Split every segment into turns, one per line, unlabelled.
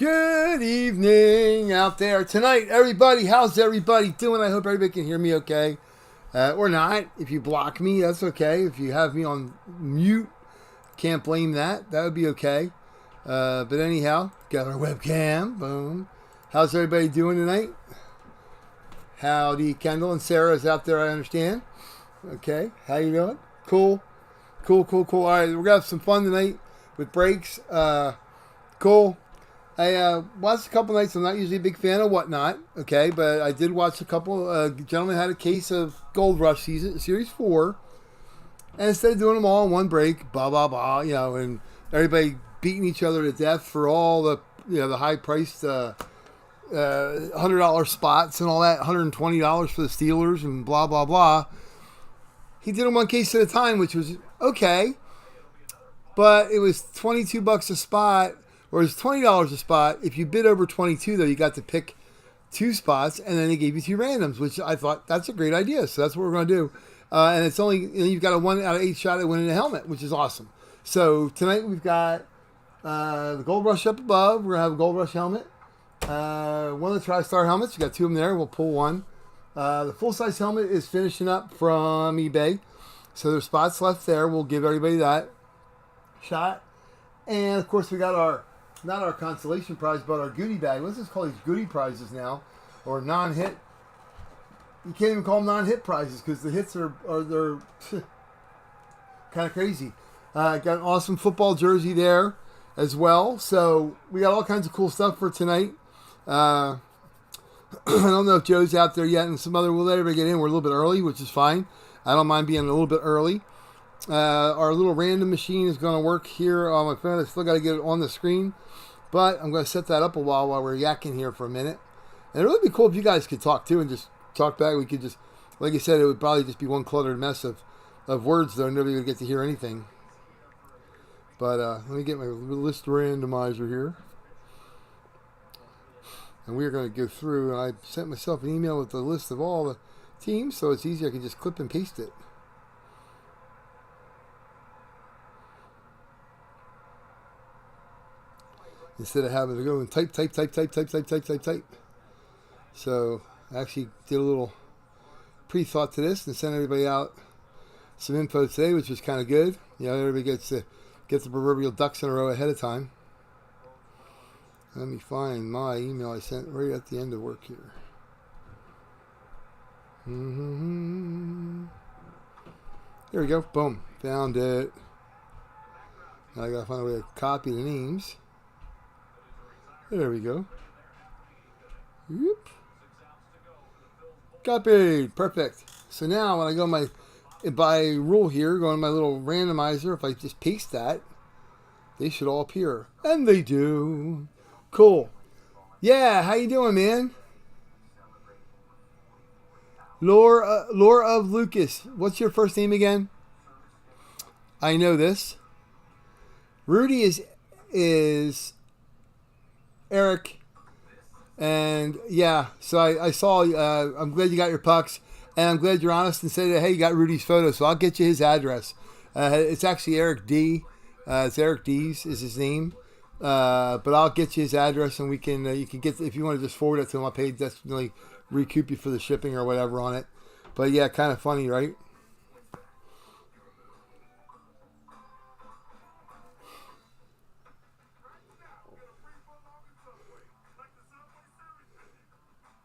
Good evening out there tonight, everybody. How's everybody doing? I hope everybody can hear me okay. Or not. If you block me, that's okay. If you have me on mute, can't blame that. That would be okay. But anyhow, got our webcam. Boom. How's everybody doing tonight? Howdy, Kendall and Sarah's out there, I understand. Okay. How you doing? Cool. All right, we're going to have some fun tonight with breaks. Cool. I watched a couple nights. I'm not usually a big fan of Whatnot, okay, but I did watch a couple. Gentlemen had a case of Gold Rush Series 4, and instead of doing them all in one break, blah, blah, blah, and everybody beating each other to death for all the, the high-priced $100 spots and all that, $120 for the Steelers and blah, blah, blah. He did them one case at a time, which was okay, but it was $22 a spot. Or it's $20 a spot. If you bid over 22, though, you got to pick 2 spots, and then they gave you 2 randoms, which I thought that's a great idea. So that's what we're going to do. And it's only you've got a 1 out of 8 shot at winning a helmet, which is awesome. So tonight we've got the Gold Rush up above. We're going to have a Gold Rush helmet. One of the TriStar helmets. You got 2 of them there. We'll pull one. The full-size helmet is finishing up from eBay. So there's spots left there. We'll give everybody that shot. And, of course, we got not our consolation prize, but our goodie bag. Let's just call these goodie prizes now, or non-hit. You can't even call them non-hit prizes because the hits they're kind of crazy. Got an awesome football jersey there as well. So we got all kinds of cool stuff for tonight. I don't know if Joe's out there yet, and we'll let everybody get in. We're a little bit early, which is fine. I don't mind being a little bit early. Our little random machine is going to work here on my phone. I still got to get it on the screen, but I'm going to set that up a while we're yakking here for a minute. And it would really be cool if you guys could talk too and just talk back. We could just, like I said, it would probably just be one cluttered mess of words, though. Nobody would get to hear anything. But let me get my list randomizer here. And we're going to go through, and I sent myself an email with the list of all the teams, so it's easy. I can just clip and paste it. Instead of having to go and type. So I actually did a little pre-thought to this and sent everybody out some info today, which was kind of good. Everybody gets the proverbial ducks in a row ahead of time. Let me find my email I sent right at the end of work here. There we go. Boom. Found it. Now I got to find a way to copy the names. There we go. Whoop. Copied. Perfect. So now when I go by rule here, go on my little randomizer, if I just paste that, they should all appear. And they do. Cool. Yeah, how you doing, man? Lore of Lucas. What's your first name again? I know this. Rudy is Eric, and yeah, so I saw, I'm glad you got your pucks, and I'm glad you're honest and say that, hey, you got Rudy's photo, so I'll get you his address. It's actually Eric D. It's Eric D's is his name, but I'll get you his address, and we can, you can get, if you want to just forward it to him, I'll pay definitely recoup you for the shipping or whatever on it. But yeah, kind of funny, right?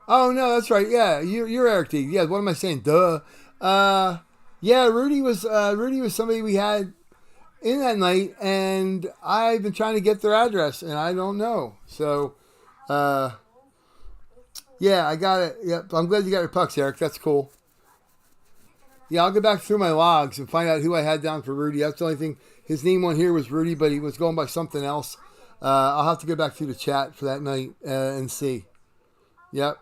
Oh no, that's right. Yeah, you're Eric D. Yeah, what am I saying? Duh. Yeah, Rudy was somebody we had in that night, and I've been trying to get their address, and I don't know. So, yeah, I got it. Yep, I'm glad you got your pucks, Eric. That's cool. Yeah, I'll go back through my logs and find out who I had down for Rudy. That's the only thing. His name on here was Rudy, but he was going by something else. I'll have to go back through the chat for that night and see. Yep.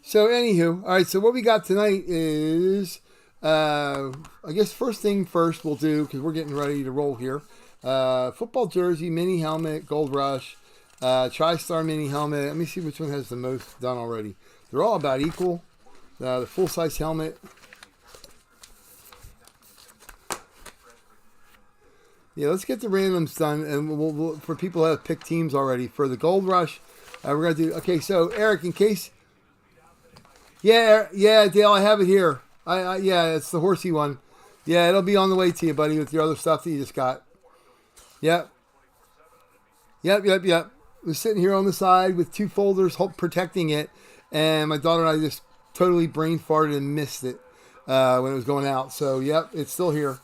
So, anywho, all right, so what we got tonight is, I guess first thing first we'll do, because we're getting ready to roll here, football jersey, mini helmet, Gold Rush, TriStar mini helmet. Let me see which one has the most done already. They're all about equal. The full-size helmet. Yeah, let's get the randoms done, and we'll for people that have picked teams already. For the Gold Rush, We're gonna do. Okay, so Eric, in case. Yeah, Dale, I have it here. Yeah, it's the horsey one. Yeah, it'll be on the way to you, buddy, with your other stuff that you just got. Yep. We're sitting here on the side with two folders protecting it, and my daughter and I just totally brain farted and missed it when it was going out. So, yep, it's still here.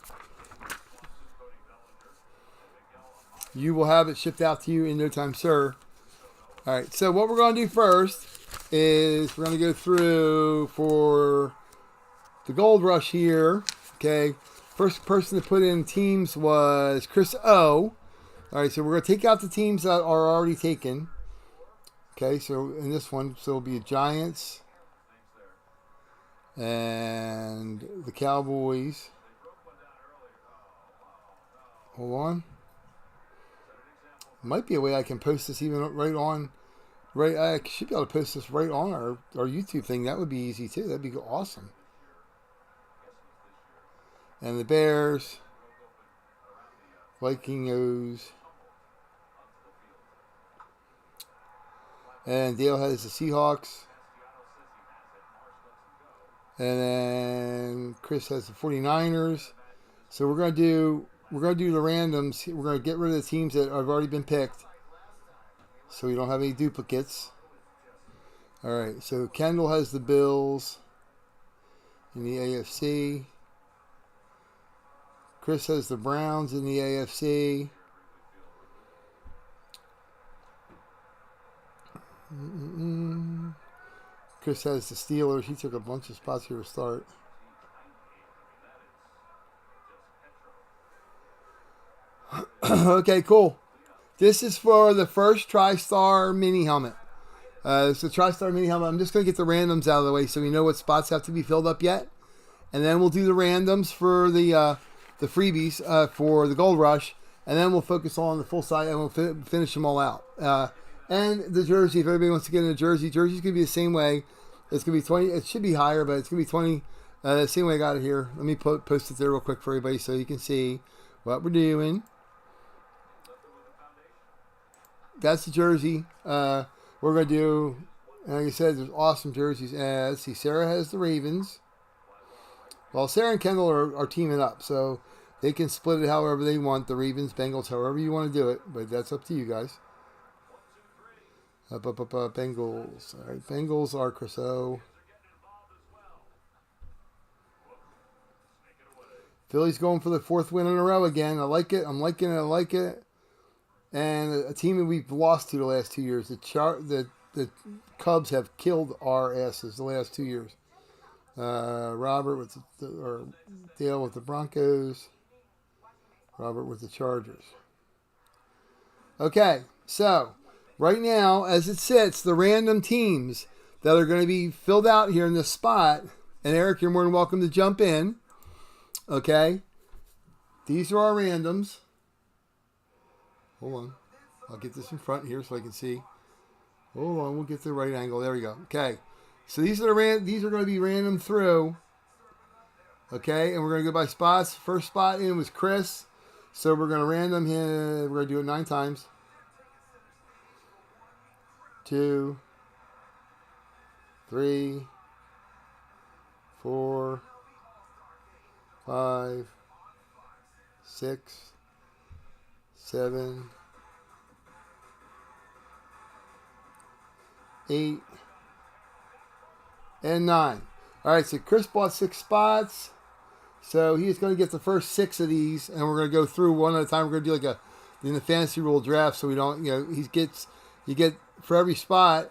You will have it shipped out to you in no time, sir. All right, so what we're going to do first is we're going to go through for the Gold Rush here. Okay, first person to put in teams was Chris O. All right, so we're going to take out the teams that are already taken. Okay, so in this one, so it'll be the Giants and the Cowboys. Hold on. Might be a way I can post this even right on. Right, I should be able to post this right on our YouTube thing. That would be easy too. That'd be awesome. And the Bears, Vikings, and Dale has the Seahawks, and then Chris has the 49ers. So we're gonna do the randoms. We're gonna get rid of the teams that have already been picked, so we don't have any duplicates. All right. So Kendall has the Bills in the AFC. Chris has the Browns in the AFC. Chris has the Steelers. He took a bunch of spots here to start. Okay, cool. This is for the first TriStar mini helmet. It's the TriStar mini helmet. I'm just going to get the randoms out of the way so we know what spots have to be filled up yet. And then we'll do the randoms for the freebies for the Gold Rush. And then we'll focus on the full side and we'll finish them all out. And the jersey, if everybody wants to get in a jersey's going to be the same way. It's going to be 20. It should be higher, but it's going to be 20. The same way I got it here. Let me post it there real quick for everybody so you can see what we're doing. That's the jersey. We're going to do, like I said, there's awesome jerseys. Let's see, Sarah has the Ravens. Well, Sarah and Kendall are teaming up, so they can split it however they want. The Ravens, Bengals, however you want to do it, but that's up to you guys. Bengals. All right, Bengals are Chris O. Philly's going for the fourth win in a row again. I like it. I'm liking it. I like it. And a team that we've lost to the last 2 years. The Cubs have killed our asses the last 2 years. Robert with Dale with the Broncos. Robert with the Chargers. Okay, so right now, as it sits, the random teams that are going to be filled out here in this spot, and Eric, you're more than welcome to jump in. Okay, these are our randoms. Hold on, I'll get this in front here so I can see. Hold on, we'll get the right angle. There we go. Okay, so these are going to be random through. Okay, and we're going to go by spots. First spot in was Chris, so we're going to random him. We're going to do it 9 times. 2, 3, 4, 5, 6, 7, 8, and 9. All right, so Chris bought 6 spots. So he's going to get the first 6 of these, and we're going to go through one at a time. We're going to do like in the fantasy rule draft, so we don't, you get for every spot,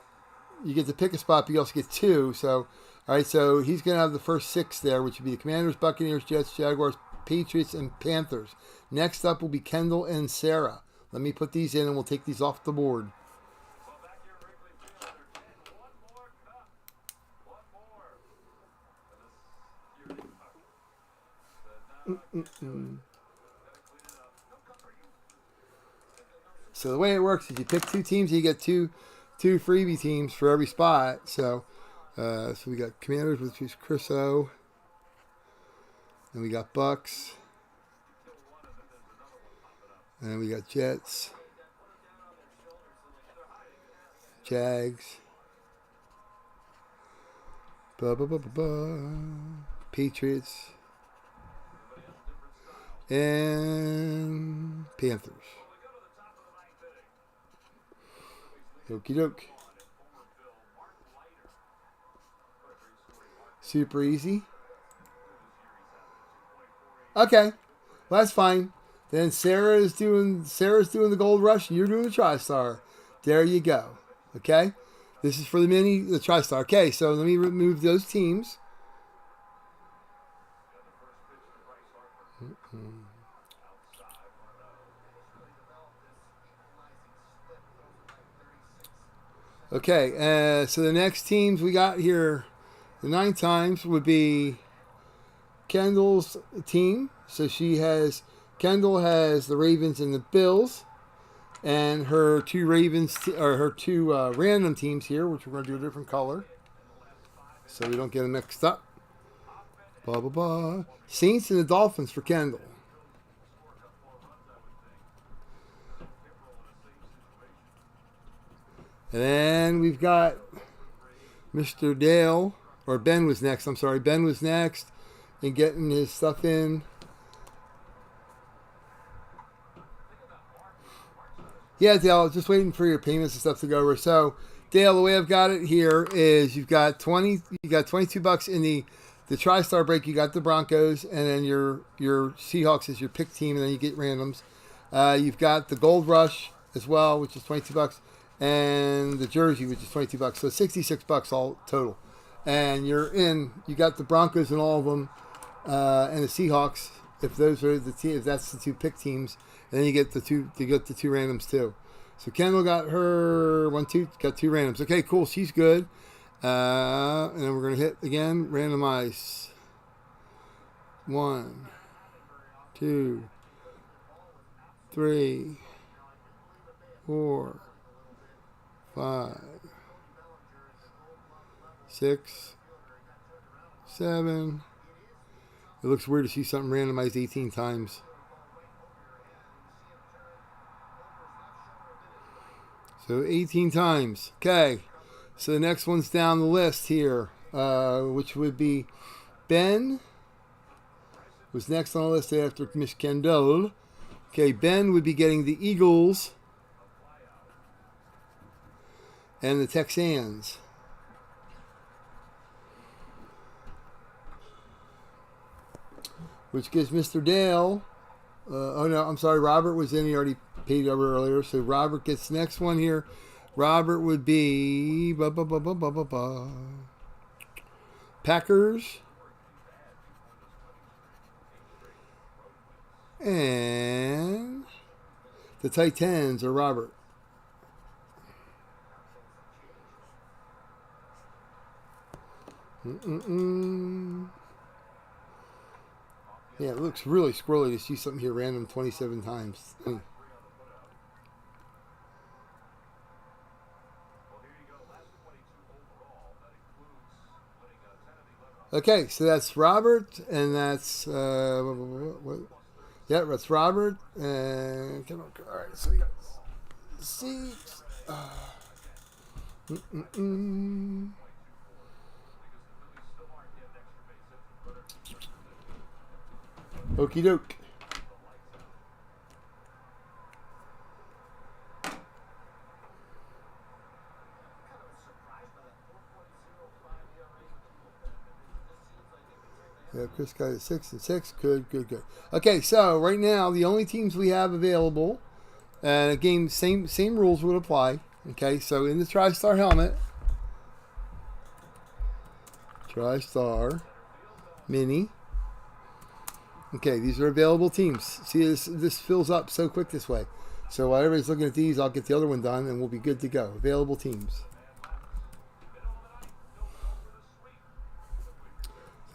you get to pick a spot, but you also get 2. So, all right, so he's going to have the first 6 there, which would be the Commanders, Buccaneers, Jets, Jaguars, Patriots, and Panthers. Next up will be Kendall and Sarah. Let me put these in, and we'll take these off the board. So the way it works is you pick 2 teams, you get two freebie teams for every spot. So we got Commanders, which is Chris O. And we got Bucks. And we got Jets. Jags. Patriots. And Panthers. Okie doke. Super easy. Okay. Well, that's fine. Then Sarah's doing the Gold Rush and you're doing the TriStar. There you go. Okay? This is for the TriStar. Okay, so let me remove those teams. Okay, so the next teams we got here, the 9 times would be Kendall's team. So Kendall has the Ravens and the Bills, and her 2 random teams here, which we're going to do a different color, so we don't get them mixed up. Blah blah blah. Saints and the Dolphins for Kendall. And then we've got Mr. Dale, or Ben was next. I'm sorry, Ben was next, and getting his stuff in. Yeah, Dale, just waiting for your payments and stuff to go over. So, Dale, the way I've got it here is you've got $22 in the TriStar break. You got the Broncos, and then your Seahawks is your pick team, and then you get randoms. You've got the Gold Rush as well, which is $22, and the jersey, which is $22. So $66 all total. And you got the Broncos in all of them, and the Seahawks. If those are if that's the 2 pick teams, and then you get the 2 randoms too. So Kendall got her got 2 randoms. Okay, cool. She's good. And then we're gonna hit again. Randomize. 1, 2, 3, 4, 5, 6, 7. It looks weird to see something randomized 18 times. So 18 times. Okay. So the next one's down the list here, which would be Ben. Was next on the list after Miss Kendall. Okay, Ben would be getting the Eagles and the Texans. Which gives Mr. Dale, oh no, I'm sorry, Robert was in, he already paid over earlier, so Robert gets the next one here. Robert would be Packers and the Titans are Robert. Yeah, it looks really squirrely to see something here random 27 times. Okay, so that's Robert, and that's yeah, that's Robert, and come on, all right. So we got seats. Okie doke. Yeah, Chris got it 6 and 6. Good. Okay, so right now the only teams we have available, and again, same rules would apply. Okay, so in the TriStar helmet, TriStar Mini. Okay, these are available teams. See, this fills up so quick this way. So while everybody's looking at these, I'll get the other one done, and we'll be good to go. Available teams.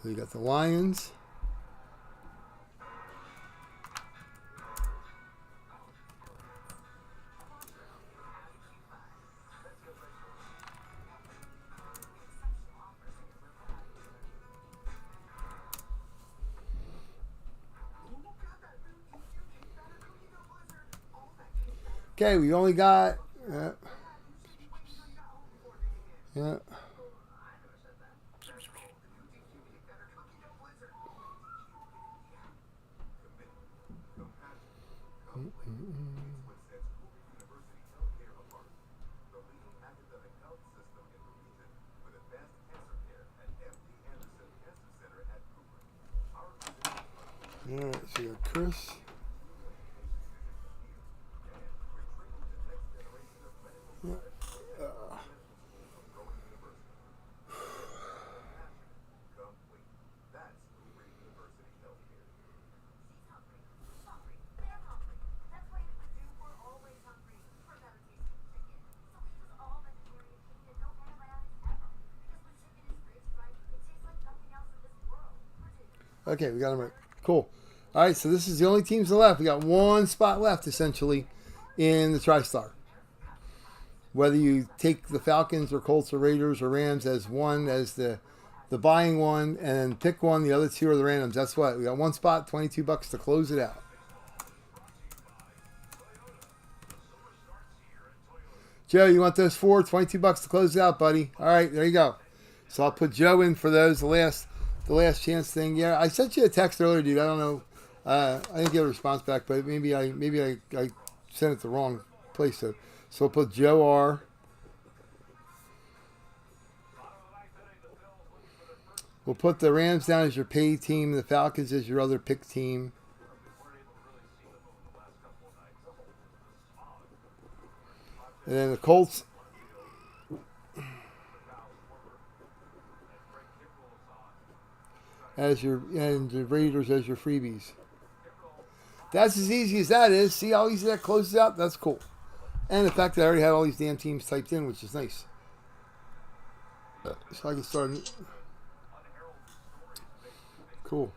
So you got the Lions. Okay, we only got Yeah. All right, so you got Chris. Yeah. Okay, we got them right. Cool. All right, so this is the only teams left. We got one spot left, essentially, in the TriStar. Whether you take the Falcons or Colts or Raiders or Rams as one, as the buying one, and pick one, the other two are the randoms. That's what. We got one spot, $22 to close it out. Joe, you want those four? $22 to close it out, buddy. All right, there you go. So I'll put Joe in for those, the last chance thing. Yeah, I sent you a text earlier, dude. I don't know. I didn't get a response back, but maybe I sent it the wrong place. So we'll put Joe R. We'll put the Rams down as your pay team, the Falcons as your other pick team. And then the Colts as your, and the Raiders as your freebies. That's as easy as that is. See how easy that closes out? That's cool. And the fact that I already had all these damn teams typed in, which is nice. So I can start. Cool.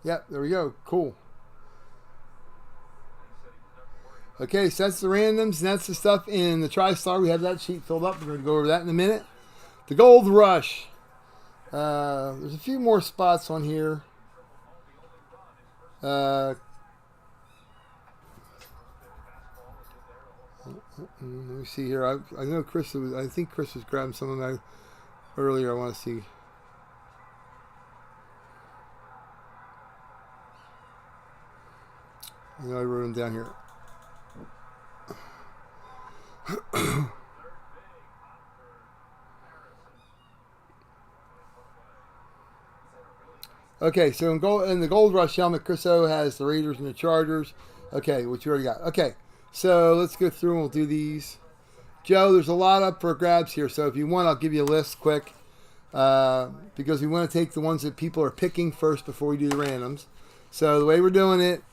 Yep, there we go. Cool. Okay, so that's the randoms, and that's the stuff in the TriStar. We have that sheet filled up. We're going to go over that in a minute. The Gold Rush. There's a few more spots on here. Let me see here. I know Chris was. I think Chris was grabbing some of that earlier. I want to see. I know I wrote them down here. Okay, so in the Gold Rush helmet, Chris O has the Raiders and the Chargers. Okay, which you already got. Okay, so let's go through and we'll do these. Joe, there's a lot up for grabs here, so if you want, I'll give you a list quick. Because we want to take the ones that people are picking first before we do the randoms. So the way we're doing it,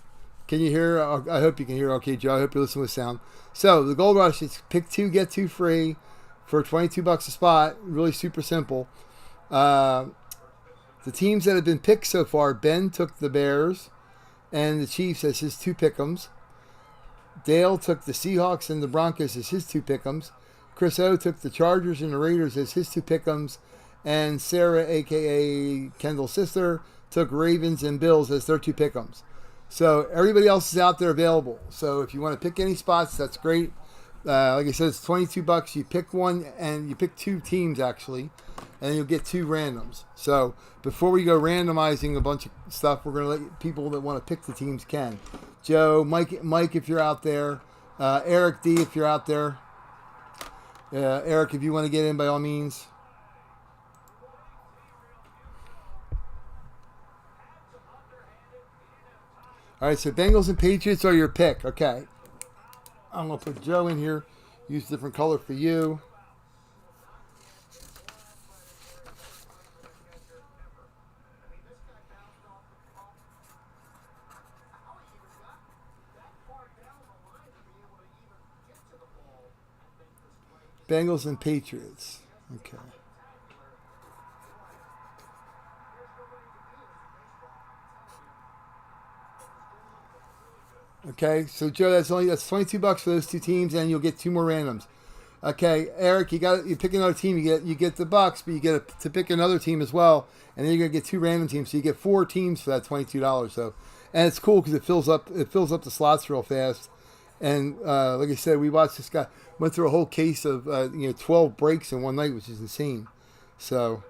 can you hear? I hope you can hear. Okay, Joe, I hope you're listening with sound. So the Gold Rush is pick two, get two free for $22 a spot. Really super simple. The teams that have been picked so far, Ben took the Bears and the Chiefs as his two pick'ems. Dale took the Seahawks and the Broncos as his two pick'ems. Chris O took the Chargers and the Raiders as his two pick'ems. And Sarah, a.k.a. Kendall's sister, took Ravens and Bills as their two pick'ems. So everybody else is out there available. So if you want to pick any spots, that's great. Like I said, it's $22. You pick one, and you pick two teams, actually, and you'll get two randoms. So before we go randomizing a bunch of stuff, we're going to let people that want to pick the teams can. Joe, Mike, if you're out there. Eric D, if you're out there. Eric, if you want to get in, by all means. All right, so Bengals and Patriots are your pick. Okay. I'm going to put Joe in here. Use a different color for you. Bengals and Patriots. Okay. Okay, so Joe, that's $22 for those two teams, and you'll get two more randoms. Okay, Eric, you pick another team. You get the Bucks, but you get to pick another team as well, and then you're gonna get 2 random teams. So you get 4 teams for that $22. So, and it's cool because it fills up the slots real fast. And like I said, we watched this guy went through a whole case of 12 breaks in one night, which is insane. So,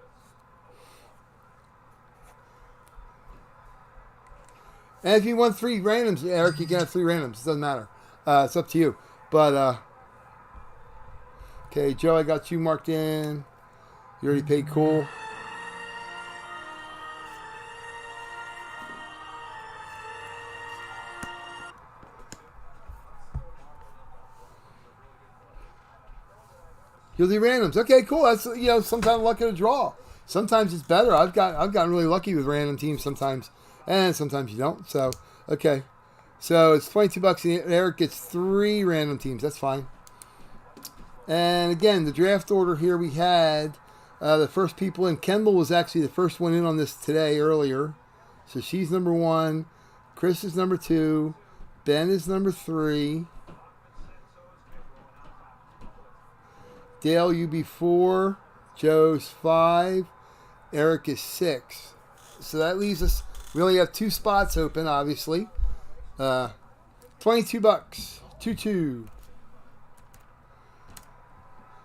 and if you want 3 randoms, Eric, you can have 3 randoms. It doesn't matter. It's up to you. But okay, Joe, I got you marked in. You already paid. Cool. You'll do randoms. Okay, cool. That's sometimes luck at a draw. Sometimes it's better. I've gotten really lucky with random teams sometimes, and sometimes you don't. So okay, so it's $22, and Eric gets 3 random teams. That's fine. And again, the draft order here we had the first people in. Kendall was actually the first one in on this today earlier, so she's number 1. Chris is number 2. Ben is number 3. Dale, you be 4. Joe's 5. Eric is 6. So that leaves us. We only have 2 spots open, obviously. $22. 2-2.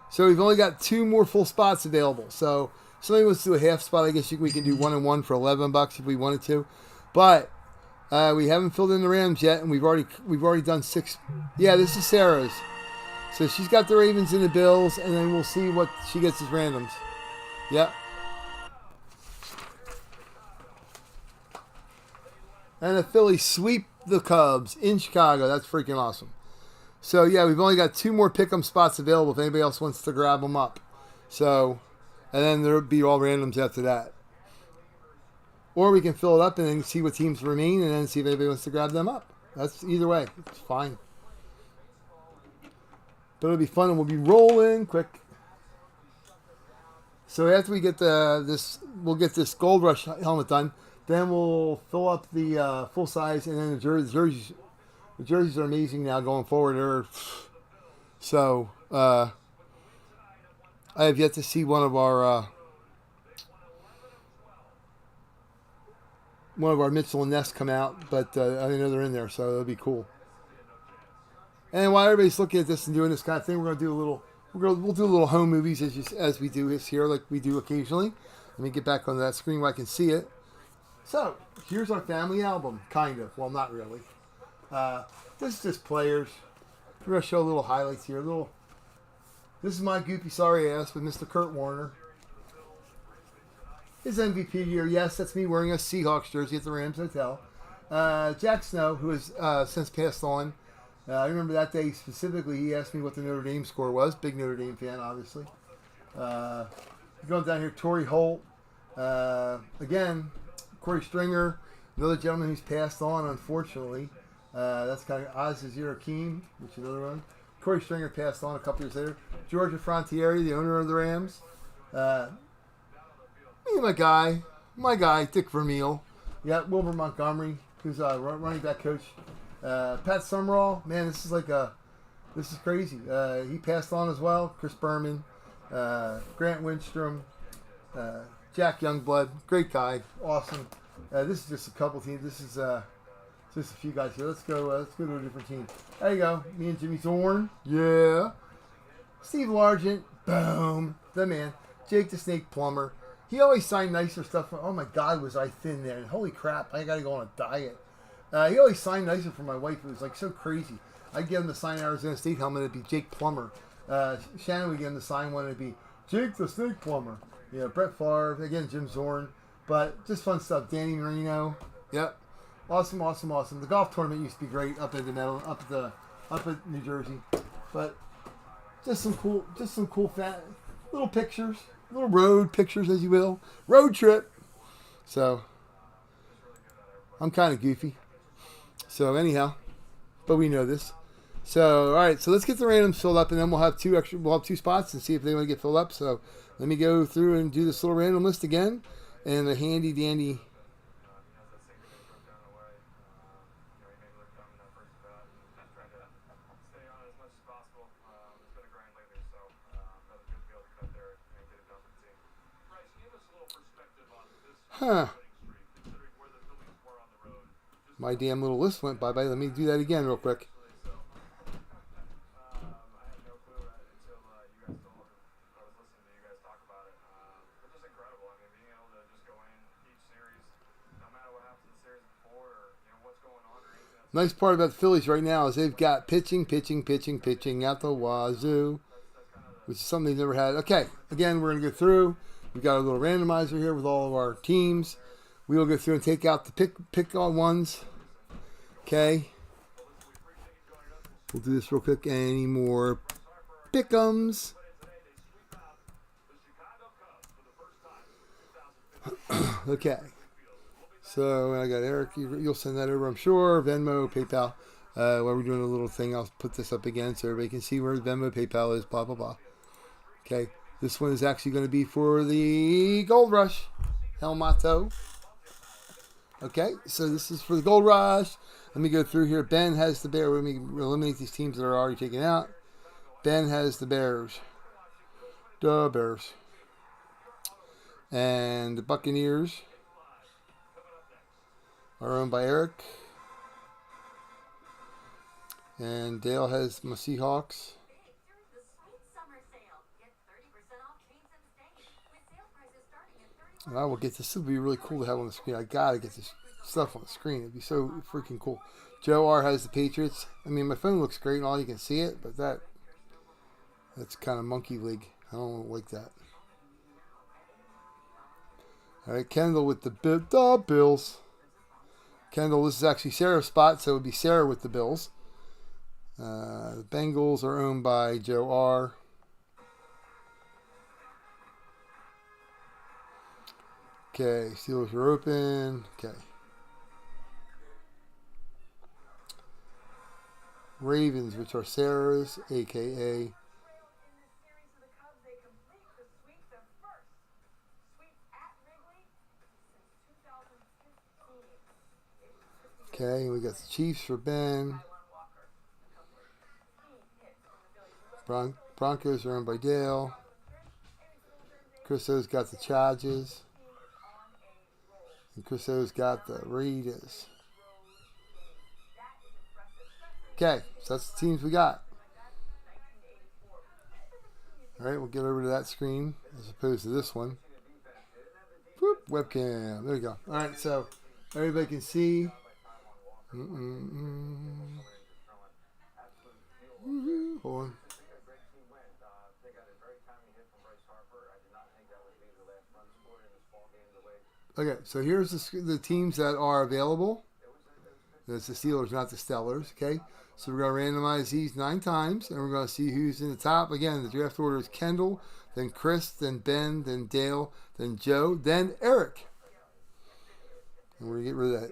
So we've only got 2 more full spots available. So if somebody wants to do a half spot, I guess we can do 1 and 1 for $11 if we wanted to. But we haven't filled in the Rams yet, and we've already done 6. Yeah, this is Sarah's. So she's got the Ravens and the Bills, and then we'll see what she gets as randoms. Yep. And the Phillies sweep the Cubs in Chicago. That's freaking awesome. So, yeah, we've only got 2 more pick'em spots available if anybody else wants to grab them up. So, and then there'll be all randoms after that. Or we can fill it up and then see what teams remain and then see if anybody wants to grab them up. That's either way. It's fine. But it'll be fun, and we'll be rolling quick. So after we get we'll get this Gold Rush helmet done. Then we'll fill up the full size, and then the jerseys. The jerseys are amazing now going forward. So I have yet to see one of our Mitchell and Ness come out, but I know they're in there, so it'll be cool. And while everybody's looking at this and doing this kind of thing, we'll do a little home movies as we do this here, like we do occasionally. Let me get back on that screen where I can see it. So here's our family album, kind of. Well, not really. This is just players. We're gonna show a little highlights here. This is my goopy sorry ass with Mr. Kurt Warner. His MVP year, yes, that's me wearing a Seahawks jersey at the Rams Hotel. Jack Snow, who has since passed on. I remember that day specifically, he asked me what the Notre Dame score was. Big Notre Dame fan, obviously. Going down here, Torrey Holt. Again, Corey Stringer, another gentleman who's passed on, unfortunately. That's kind of Azizir Akeem, which is another one. Corey Stringer passed on a couple years later. Georgia Frontiere, the owner of the Rams. Me and my guy, Dick Vermeil. You got Wilbur Montgomery, who's a running back coach. Pat Summerall, man, this is crazy. He passed on as well. Chris Berman, Grant Windstrom, Jack Youngblood, great guy, awesome. This is just a couple teams. This is just a few guys here. Let's go to a different team. There you go. Me and Jimmy Thorne, yeah. Steve Largent, boom, the man. Jake the Snake Plumber. He always signed nicer stuff. Oh my God, was I thin there? And holy crap, I got to go on a diet. He always signed nicer for my wife. It was like so crazy. I'd get him to sign Arizona State helmet. It'd be Jake Plummer. Shannon would get him to sign one. It'd be Jake the Snake Plumber. Brett Favre. Again, Jim Zorn. But just fun stuff. Danny Marino. Yep. Awesome. The golf tournament used to be great up at New Jersey. But just some cool little pictures. Little road pictures, as you will. Road trip. So, I'm kind of goofy. So, anyhow. But we know this. So, all right. So, let's get the randoms filled up, and then we'll have 2 spots and see if they want to get filled up. So, let me go through and do this little random list again. And the handy dandy. Huh. My damn little list went bye-bye. Let me do that again real quick. Nice part about the Phillies right now is they've got pitching out the wazoo, which is something they've never had. Okay, again, we're going to go through. We've got a little randomizer here with all of our teams. We will go through and take out the pick on ones. Okay. We'll do this real quick. Any more pick'ems? Okay. So I got Eric. You'll send that over, I'm sure. Venmo, PayPal. While we're doing a little thing, I'll put this up again so everybody can see where Venmo, PayPal is. Blah blah blah. Okay. This one is actually going to be for the Gold Rush Helmato. Okay. So this is for the Gold Rush. Let me go through here. Ben has the Bears. Let me eliminate these teams that are already taken out. Ben has the Bears. The Bears. And the Buccaneers are owned by Eric. And Dale has my Seahawks. And I will get this. This will be really cool to have on the screen. I gotta get this stuff on the screen. It'd be so freaking cool. Joe R has the Patriots. I mean, my phone looks great and all, you can see it, but that's kind of monkey league. I don't like that. All right, Kendall with the Bills. Kendall, this is actually Sarah's spot, so it would be Sarah with the Bills. The Bengals are owned by Joe R. Okay, Steelers are open. Okay. Ravens, which are Sarah's, a.k.a. Okay, we got the Chiefs for Ben. Broncos are owned by Dale. Chriso's got the Chargers. And Chriso's got the Raiders. Okay, so that's the teams we got. Alright, we'll get over to that screen as opposed to this one. Whoop, webcam. There we go. Alright, so everybody can see. Hold on. Okay, so here's the teams that are available. That's the Steelers, not the Stellars. Okay, so we're going to randomize these 9 times, and we're going to see who's in the top. Again, the draft order is Kendall, then Chris, then Ben, then Dale, then Joe, then Eric. And we're going to get rid of that.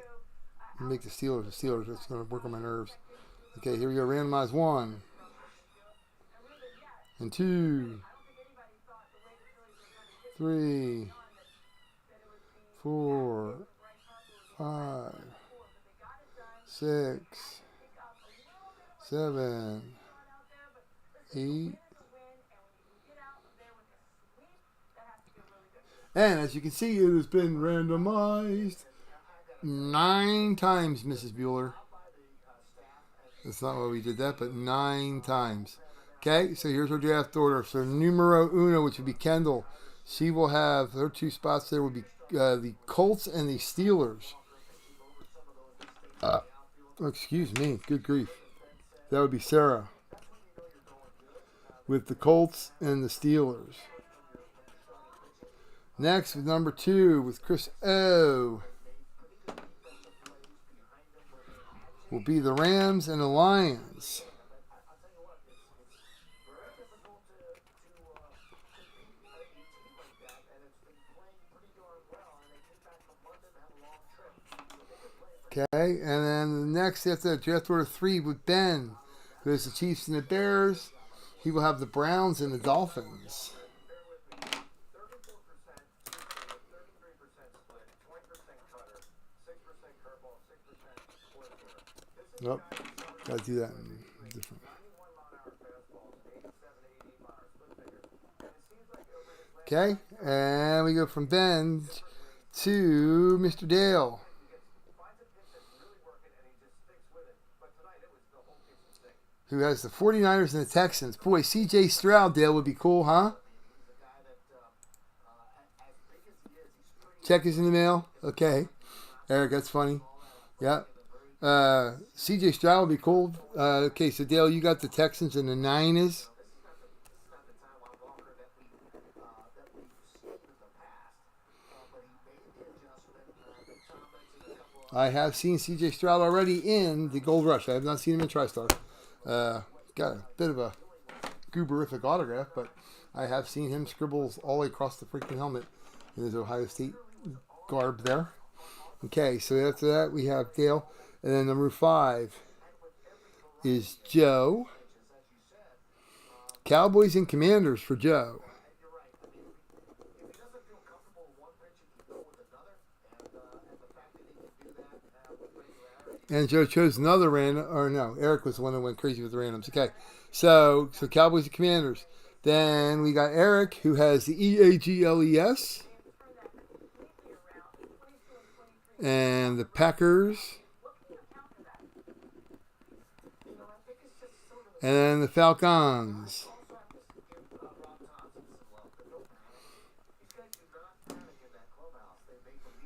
Make the Steelers the Steelers. That's going to work on my nerves. Okay, here we go. Randomize 1 and 2, 3, 4, 5, 6, 7, 8. And as you can see, it has been randomized 9 times, Mrs. Bueller. That's not why we did that, but 9 times. Okay, so here's our draft order. So numero uno, which would be Kendall. She will have her 2 spots there would be the Colts and the Steelers. Excuse me. Good grief. That would be Sarah. With the Colts and the Steelers. Next, with number 2, with Chris O. will be the Rams and the Lions. Okay, and then the next after draft order 3 with Ben, who has the Chiefs and the Bears. He will have the Browns and the Dolphins. Nope, gotta do that different. Okay, and we go from Ben to Mr. Dale, who has the 49ers and the Texans. Boy, C.J. Stroud, Dale, would be cool, huh? Check is in the mail. Okay. Eric, that's funny. Yep. C.J. Stroud would be cool. Okay, so Dale, you got the Texans and the Niners. I have seen C.J. Stroud already in the Gold Rush. I have not seen him in TriStar. Got a bit of a gooberific autograph, but I have seen him scribble all the way across the freaking helmet in his Ohio State garb there. Okay, so after that we have Dale. And then number 5 is Joe. Cowboys and Commanders for Joe. And Joe chose another random, or no, Eric was the one that went crazy with the randoms. Okay, so Cowboys and Commanders. Then we got Eric, who has the EAGLES. And the Packers. And then the Falcons.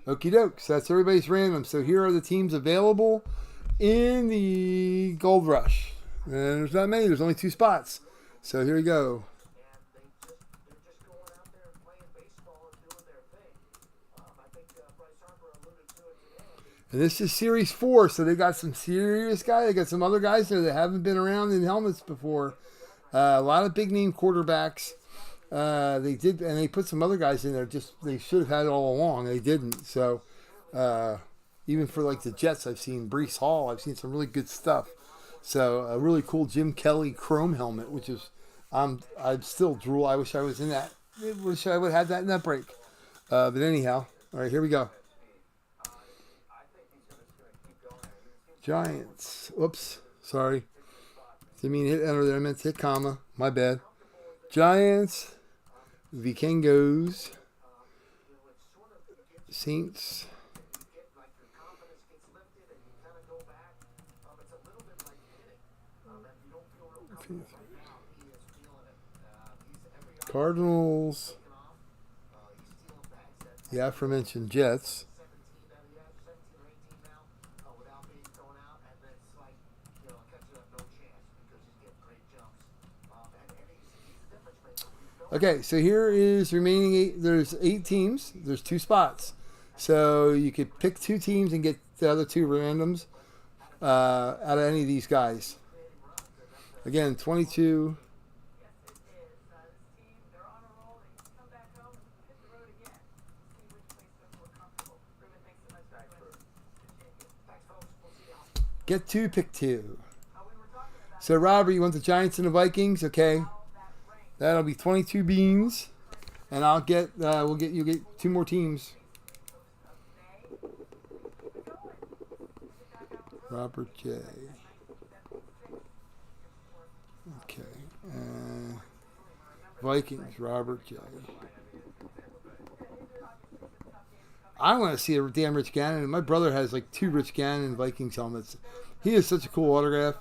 Okie doke. So that's everybody's random. So here are the teams available in the Gold Rush. And there's not many. There's only 2 spots. So here we go. And this is Series 4, so they got some serious guys. They got some other guys there that haven't been around in helmets before. A lot of big-name quarterbacks. They did, and they put some other guys in there. Just they should have had it all along. They didn't. So even for like the Jets, I've seen Breece Hall. I've seen some really good stuff. So a really cool Jim Kelly chrome helmet, which is I'm still drool. I wish I was in that. I wish I would have had that in that break. But anyhow, all right, here we go. Giants. Oops, sorry. Didn't mean to hit enter there. I meant to hit comma. My bad. Giants. Vikingos. Saints. Cardinals. The aforementioned Jets. Okay, so here is remaining 8. There's 8 teams. There's 2 spots. So you could pick 2 teams and get the other 2 randoms out of any of these guys. Again, 22. Get 2, pick 2. So Robert, you want the Giants and the Vikings? Okay. That'll be 22 beans, and I'll get you get 2 more teams. Robert J. Okay, Vikings. Robert J. I want to see a damn Rich Gannon. My brother has like 2 Rich Gannon Vikings helmets. He has such a cool autograph.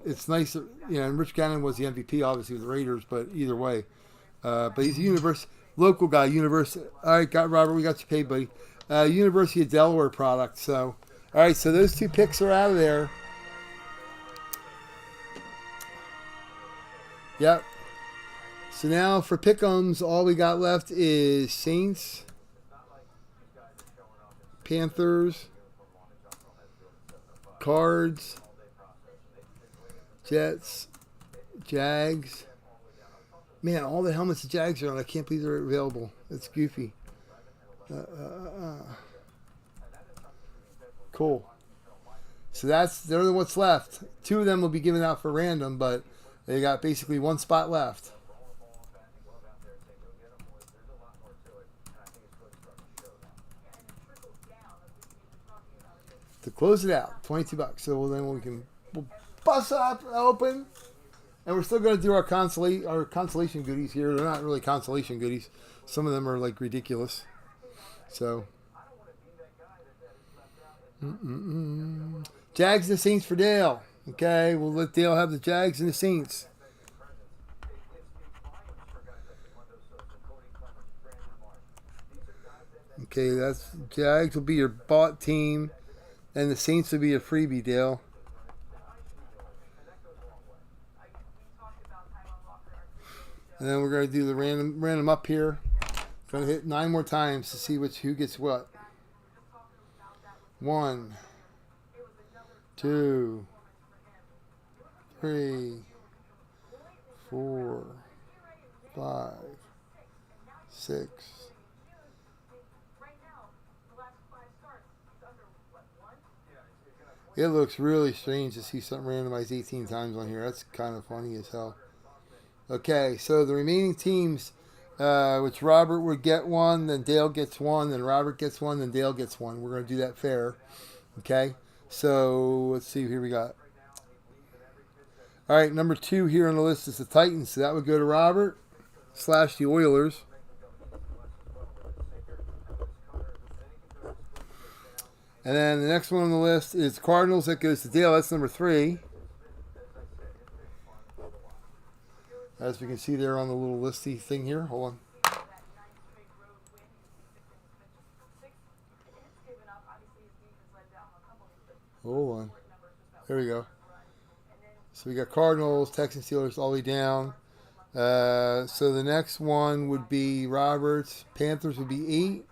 It's nice, and Rich Gannon was the MVP, obviously, with the Raiders, but either way. But he's a local guy, University. All right, Robert, we got you paid, buddy. University of Delaware product. So, all right, so those 2 picks are out of there. Yep. So now for pick'ems, all we got left is Saints, Panthers, Cards, Jets, Jags. Man, all the helmets the Jags are on, I can't believe they're available. It's goofy. Cool. So they're what's left. 2 of them will be given out for random, but they got basically 1 spot left. To close it out, $22. So then we'll bust up open, and we're still going to do our consolation goodies here. They're not really consolation goodies. Some of them are like ridiculous. So, Jags and the Saints for Dale. Okay, we'll let Dale have the Jags and the Saints. Okay, that's Jags will be your bought team, and the Saints will be your freebie, Dale. And then we're going to do the random up here. Going to hit 9 more times to see who gets what. 1, 2, 3, 4, 5, 6. It looks really strange to see something randomized 18 times on here. That's kind of funny as hell. Okay, so the remaining teams, which Robert would get one, then Dale gets one, then Robert gets one, then Dale gets one. We're going to do that fair. Okay, so let's see. Here we got. All right, number 2 here on the list is the Titans. So that would go to Robert / the Oilers. And then the next one on the list is Cardinals. That goes to Dale. That's number 3. As we can see there on the little listy thing here. Hold on. Hold on. There we go. So we got Cardinals, Texans, Steelers all the way down. So the next one would be Roberts. Panthers would be 8.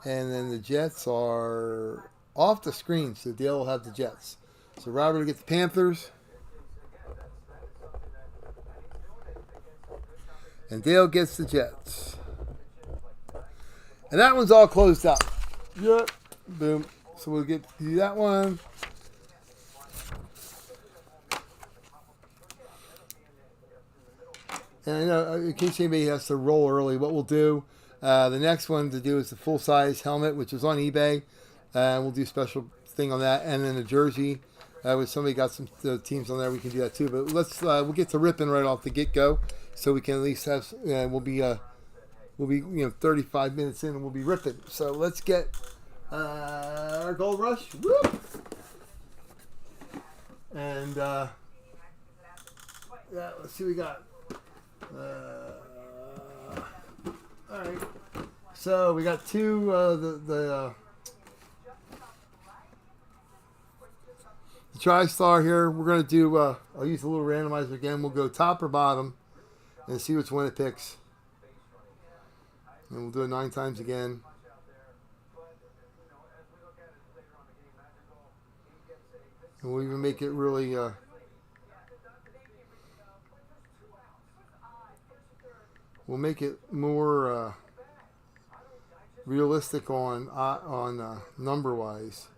And then the Jets are off the screen. So Dale will have the Jets. So Robert will get the Panthers. And Dale gets the Jets. And that one's all closed up. Yep. Boom. So we'll get to do that one. And I know, in case anybody has to roll early, what we'll do, the next one to do is the full-size helmet, which is on eBay. We'll do a special thing on that. And then the jersey, with somebody got some teams on there, we can do that too. But we'll get to ripping right off the get-go. So we can at least have, we'll be 35 minutes in and we'll be ripping. So let's get our Gold Rush. Whoop! And yeah, let's see what we got. All right. So we got 2 the TriStar here. We're gonna do. I'll use a little randomizer again. We'll go top or bottom. And see which one it picks. And we'll do it 9 times again. And we'll even make it really... we'll make it more realistic on number-wise.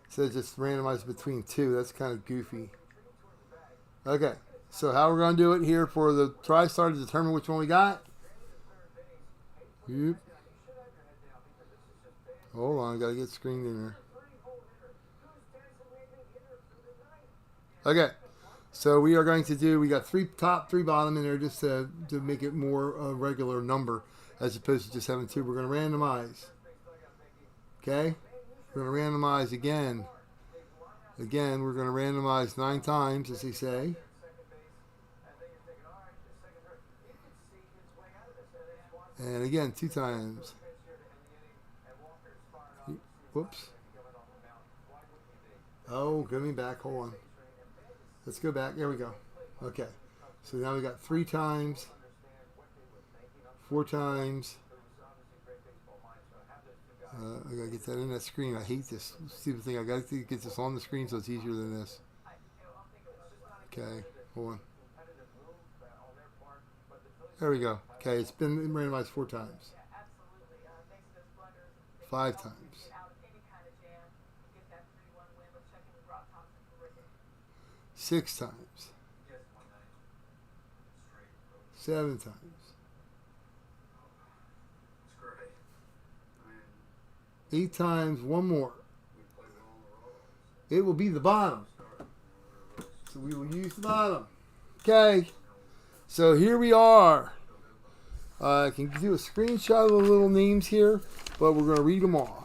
Instead of just randomized between 2. That's kind of goofy. Okay. So how we're going to do it here for the TriStar to determine which one we got. Yep. Hold on, got to get screened in there. Okay, so we are going to do, we got 3 top, 3 bottom in there just to make it more a regular number as opposed to just having 2. We're going to randomize. Okay, we're going to randomize again. Again, we're going to randomize 9 times, as they say. And again, 2 times. Whoops. Oh, get me back. Hold on. Let's go back. There we go. Okay. So now we got 3 times, 4 times. I gotta get that in that screen. I hate this stupid thing. I gotta get this on the screen so it's easier than this. Okay. Hold on. There we go. Okay, it's been randomized 4 times. 5 times. 6 times. 7 times. 8 times. 1 more. It will be the bottom. So we will use the bottom. Okay. So here we are. I can do a screenshot of the little names here, but we're going to read them off.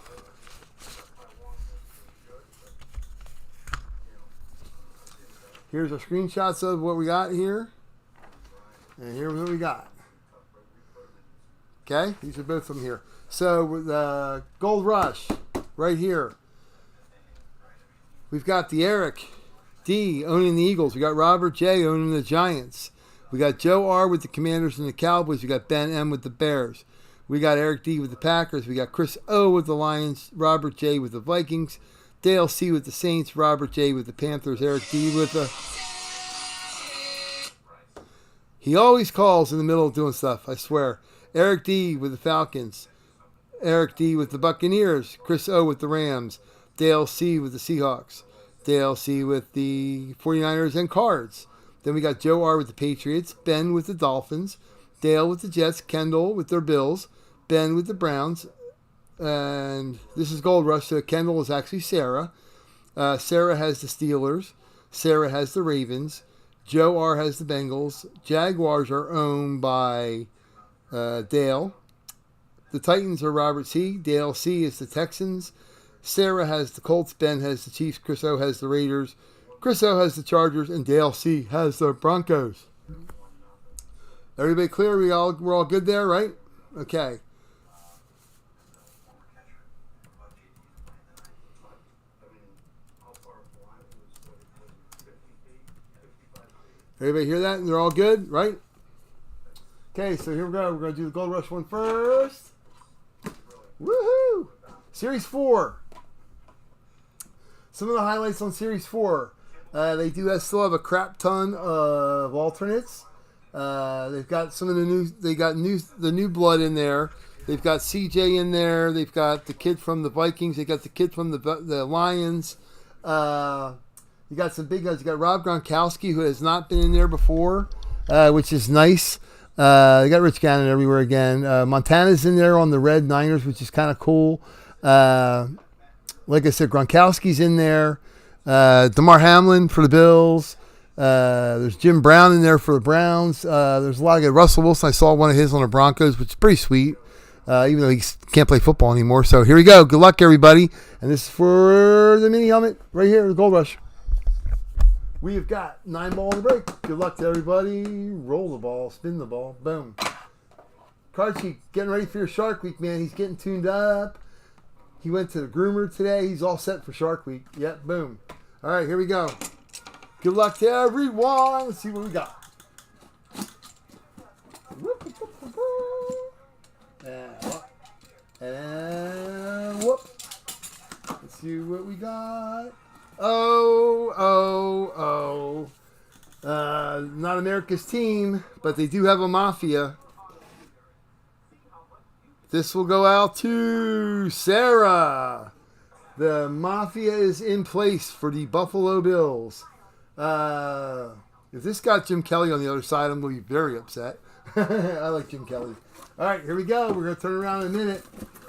Here's our screenshots of what we got here. And here's what we got. Okay, these are both from here. So with Gold Rush, right here. We've got the Eric D owning the Eagles. We got Robert J owning the Giants. We got Joe R with the Commanders and the Cowboys. We got Ben M with the Bears. We got Eric D with the Packers. We got Chris O with the Lions. Robert J with the Vikings. Dale C with the Saints. Robert J with the Panthers. Eric D with the... He always calls in the middle of doing stuff, I swear. Eric D with the Falcons. Eric D with the Buccaneers. Chris O with the Rams. Dale C with the Seahawks. Dale C with the 49ers and Cards. Then we got Joe R with the Patriots. Ben with the Dolphins. Dale with the Jets. Kendall with their Bills. Ben with the Browns. And this is Gold Rush, so Kendall is actually Sarah. Sarah has the Steelers. Sarah has the Ravens. Joe R has the Bengals. Jaguars are owned by Dale. The Titans are Robert C. Dale C is the Texans. Sarah has the Colts. Ben has the Chiefs. Chris O has the Raiders. Chris O has the Chargers. And Dale C has the Broncos. Everybody clear? We're all good there, right? Okay. Everybody hear that? And they're all good, right? Okay, so here we go. We're going to do the Gold Rush one first. Woohoo! Series 4. Some of the highlights on Series 4. They still have a crap ton of alternates. They've got some of the new. They got the new blood in there. They've got CJ in there. They've got the kid from the Vikings. They got the kid from the Lions. You got some big guys. You got Rob Gronkowski, who has not been in there before, which is nice. They got Rich Gannon everywhere again. Montana's in there on the Red Niners, which is kind of cool. Like I said, Gronkowski's in there. DeMar Hamlin for the Bills. There's Jim Brown in there for the Browns. There's a lot of good. Russell Wilson, I saw one of his on the Broncos, which is pretty sweet, even though he can't play football anymore. So here we go. Good luck, everybody. And this is for the mini helmet right here, the Gold Rush. We have got 9 ball in the break. Good luck to everybody. Roll the ball, spin the ball, boom. Card Sheet, getting ready for your Shark Week, man. He's getting tuned up. He went to the groomer today. He's all set for Shark Week. Yep, boom. All right, here we go. Good luck to everyone. Let's see what we got. And whoop. Let's see what we got. Not America's team, but they do have a Mafia. This will go out to Sarah. The Mafia is in place for the Buffalo Bills. If this got Jim Kelly on the other side, I'm going to be very upset. I like Jim Kelly. All right, here we go. We're going to turn around in a minute.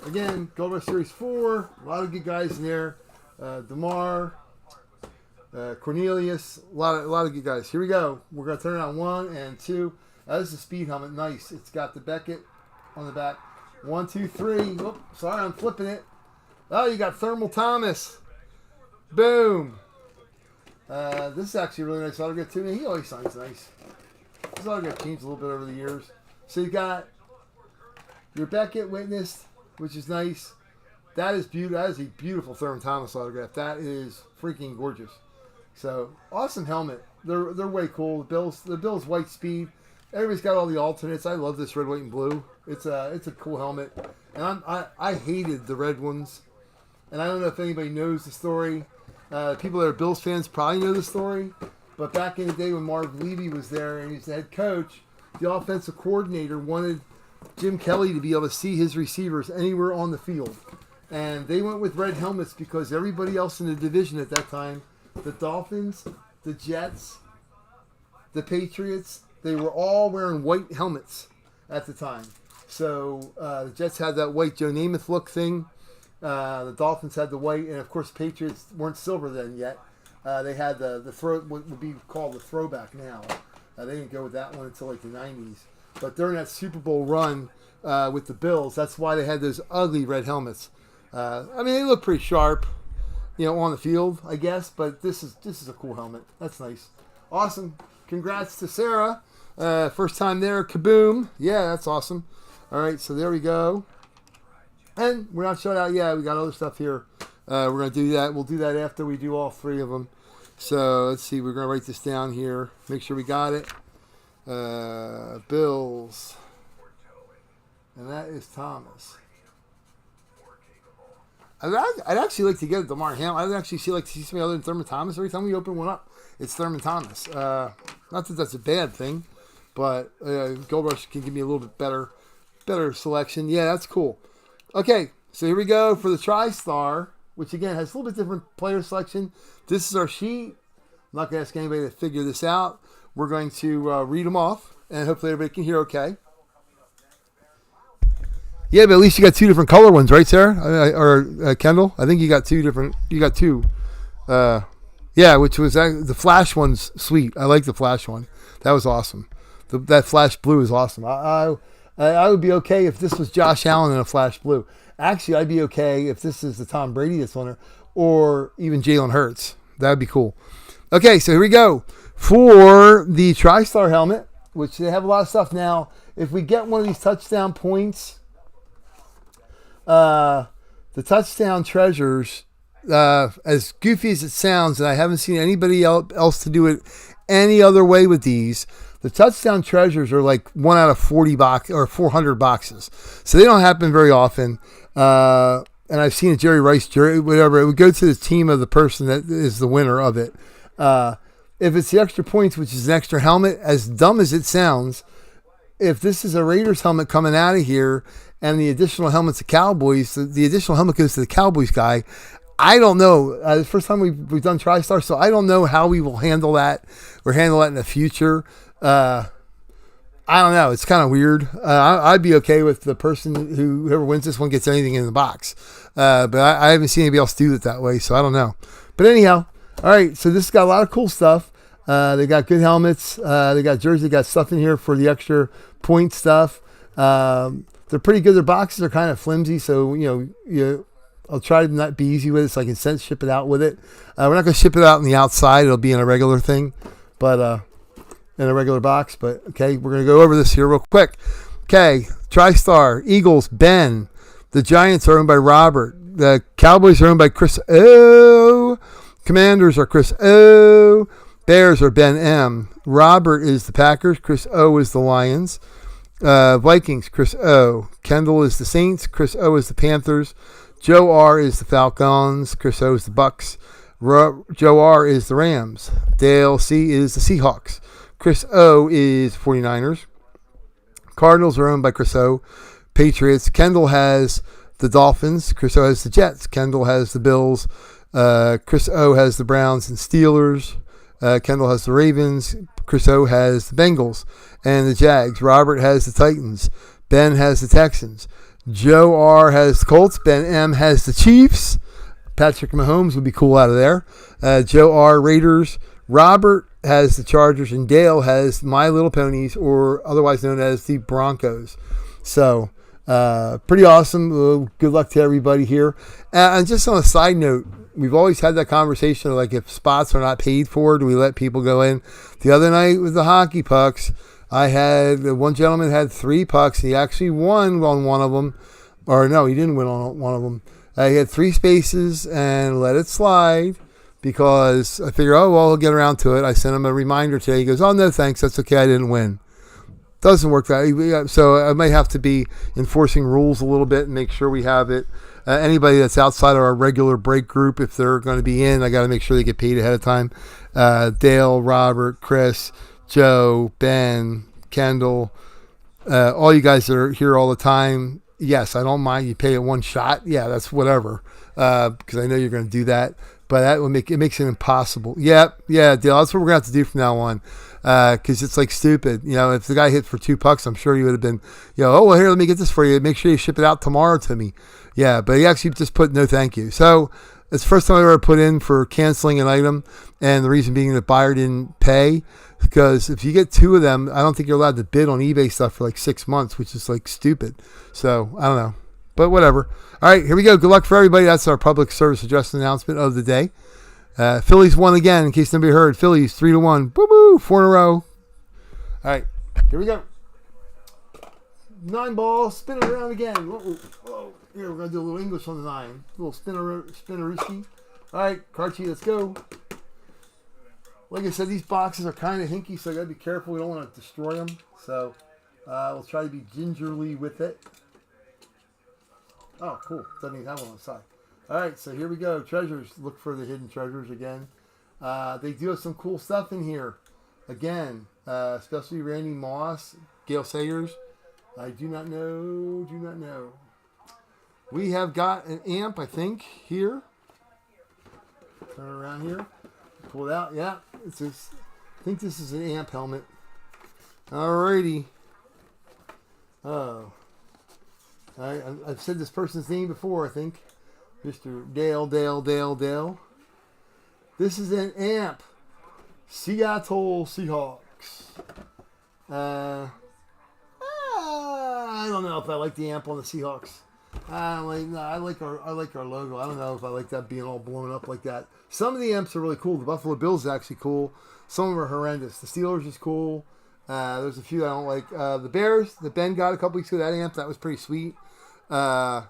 Again, Gold Rush Series 4. A lot of good guys in there. DeMar, Cornelius, a lot of good guys. Here we go. We're going to turn it on 1 and 2. This is a speed helmet. Nice. It's got the Beckett on the back. 1, 2, 3. Oh, sorry, I'm flipping it. Oh, you got Thermal Thomas. Boom. This is actually a really nice autograph too. He always signs nice. His autograph changed a little bit over the years. So you got your Beckett witnessed, which is nice. That is beautiful. That is a beautiful Thurman Thomas autograph. That is freaking gorgeous. So awesome helmet. They're way cool. The Bills white speed. Everybody's got all the alternates. I love this red, white, and blue. It's a cool helmet. And I hated the red ones. And I don't know if anybody knows the story. People that are Bills fans probably know the story. But back in the day when Marv Levy was there and he's the head coach, the offensive coordinator wanted Jim Kelly to be able to see his receivers anywhere on the field. And they went with red helmets because everybody else in the division at that time, the Dolphins, the Jets, the Patriots, they were all wearing white helmets at the time. So the Jets had that white Joe Namath look thing. The Dolphins had the white, and of course Patriots weren't silver then yet. They had the throw, what would be called the throwback now. They didn't go with that one until like the 90s. but during that Super Bowl run with the Bills, that's why they had those ugly red helmets. I mean, they look pretty sharp, on the field, I guess. But this is a cool helmet. That's nice. Awesome. Congrats to Sarah. First time there. Kaboom. Yeah, that's awesome. All right, so there we go. And we're not shut out yet. We got other stuff here. We're going to do that. We'll do that after we do all three of them. So let's see. We're going to write this down here. Make sure we got it. Bills. And that is Thomas. I'd actually like to get Damar Hamlin. I'd actually like to see somebody other than Thurman Thomas. Every time we open one up, it's Thurman Thomas. Not that that's a bad thing, but Gold Rush can give me a little bit better selection. Yeah, that's cool. Okay, so here we go for the TriStar, which again has a little bit different player selection. This is our sheet. I'm not going to ask anybody to figure this out. We're going to read them off, and hopefully everybody can hear okay. Yeah, but at least you got two different color ones, right, Sarah? Or Kendall? I think you got two different. You got two. Yeah, which was the Flash one's sweet. I like the Flash one. That was awesome. That Flash blue is awesome. I would be okay if this was Josh Allen in a Flash blue. Actually, I'd be okay if this is the Tom Brady that's on there, or even Jalen Hurts. That would be cool. Okay, so here we go. For the TriStar helmet, which they have a lot of stuff now. If we get one of these touchdown points, the touchdown treasures, as goofy as it sounds, and I haven't seen anybody else to do it any other way with these, the touchdown treasures are like 1 out of 40 box or 400 boxes. So they don't happen very often. And I've seen a Jerry Rice jersey, whatever. It would go to the team of the person that is the winner of it. If it's the extra points, which is an extra helmet, as dumb as it sounds, if this is a Raiders helmet coming out of here and the additional helmet's the Cowboys, the additional helmet goes to the Cowboys guy. I don't know. The first time we've done TriStar, so I don't know how we will handle that or handle that in the future. I don't know. It's kind of weird. I'd be okay with the person whoever wins this one gets anything in the box. But I haven't seen anybody else do it that way, so I don't know. But anyhow, all right. So this has got a lot of cool stuff. They got good helmets. They got jerseys. They got stuff in here for the extra point stuff. They're pretty good. Their boxes are kind of flimsy, so I'll try to not be easy with it so I can ship it out with it. We're not going to ship it out on the outside. It'll be in a regular thing, but in a regular box. But okay, we're going to go over this here real quick. Okay, TriStar, Eagles, Ben. The Giants are owned by Robert. The Cowboys are owned by Chris O. Commanders are Chris O. Bears are Ben M. Robert is the Packers. Chris O is the Lions. Vikings, Chris O. Kendall is the Saints. Chris O is the Panthers. Joe R is the Falcons. Chris O is the Bucks. Joe R is the Rams. Dale C is the Seahawks. Chris O is 49ers. Cardinals are owned by Chris O. Patriots. Kendall has the Dolphins. Chris O has the Jets. Kendall has the Bills. Chris O has the Browns and Steelers. Kendall has the Ravens. Chris O has the Bengals and the Jags. Robert has the Titans. Ben has the Texans. Joe R has the Colts. Ben M has the Chiefs. Patrick Mahomes would be cool out of there. Joe R Raiders. Robert has the Chargers, and Dale has My Little Ponies, or otherwise known as the Broncos. So pretty awesome. Good luck to everybody here. And just on a side note, we've always had that conversation of like if spots are not paid for, do we let people go in? The other night with the hockey pucks, I had one gentleman had 3 pucks. He actually won on one of them. Or no, he didn't win on one of them. He had 3 spaces and let it slide because I figured, oh, well, he'll get around to it. I sent him a reminder today. He goes, oh, no, thanks. That's okay. I didn't win. Doesn't work that way. So I might have to be enforcing rules a little bit and make sure we have it. Anybody that's outside of our regular break group, if they're going to be in, I got to make sure they get paid ahead of time. Dale, Robert, Chris, Joe, Ben, Kendall, all you guys that are here all the time. Yes, I don't mind you pay it one shot. Yeah, that's whatever. Because I know you're going to do that. But that will makes it impossible. Yeah, Dale, that's what we're going to have to do from now on. Because it's like stupid. If the guy hit for 2 pucks, I'm sure he would have been, oh, well, here, let me get this for you. Make sure you ship it out tomorrow to me. Yeah, but he actually just put no thank you. So It's the first time I ever put in for canceling an item, and the reason being the buyer didn't pay. Because if you get 2 of them, I don't think you're allowed to bid on eBay stuff for like 6 months, which is like stupid. So I don't know, but whatever. All right, here we go. Good luck for everybody. That's our public service address announcement of the day. Phillies won again, in case nobody heard. Phillies 3-1. Boo boo, 4 in a row. All right, here we go. 9 balls, spin it around again. Whoa, whoa. Here, we're going to do a little English on the 9. A little spinnerooski. All right, Karchi, let's go. Like I said, these boxes are kind of hinky, so I got to be careful. We don't want to destroy them. So we'll try to be gingerly with it. Oh, cool. Doesn't even have one on the side. All right, so here we go. Treasures. Look for the hidden treasures again. They do have some cool stuff in here. Again, especially Randy Moss, Gale Sayers. I do not know. We have got an amp, I think, here. Turn it around here. Pull it out. Yeah, I think this is an amp helmet. Alrighty. Oh. I've said this person's name before, I think. Mr. Dale. This is an amp. Seattle Seahawks. I don't know if I like the amp on the Seahawks. I like our logo. I don't know if I like that being all blown up like that. Some of the amps are really cool. The Buffalo Bills is actually cool. Some of them are horrendous. The Steelers is cool. There's a few I don't like. The Bears that Ben got a couple weeks ago, that amp, that was pretty sweet. But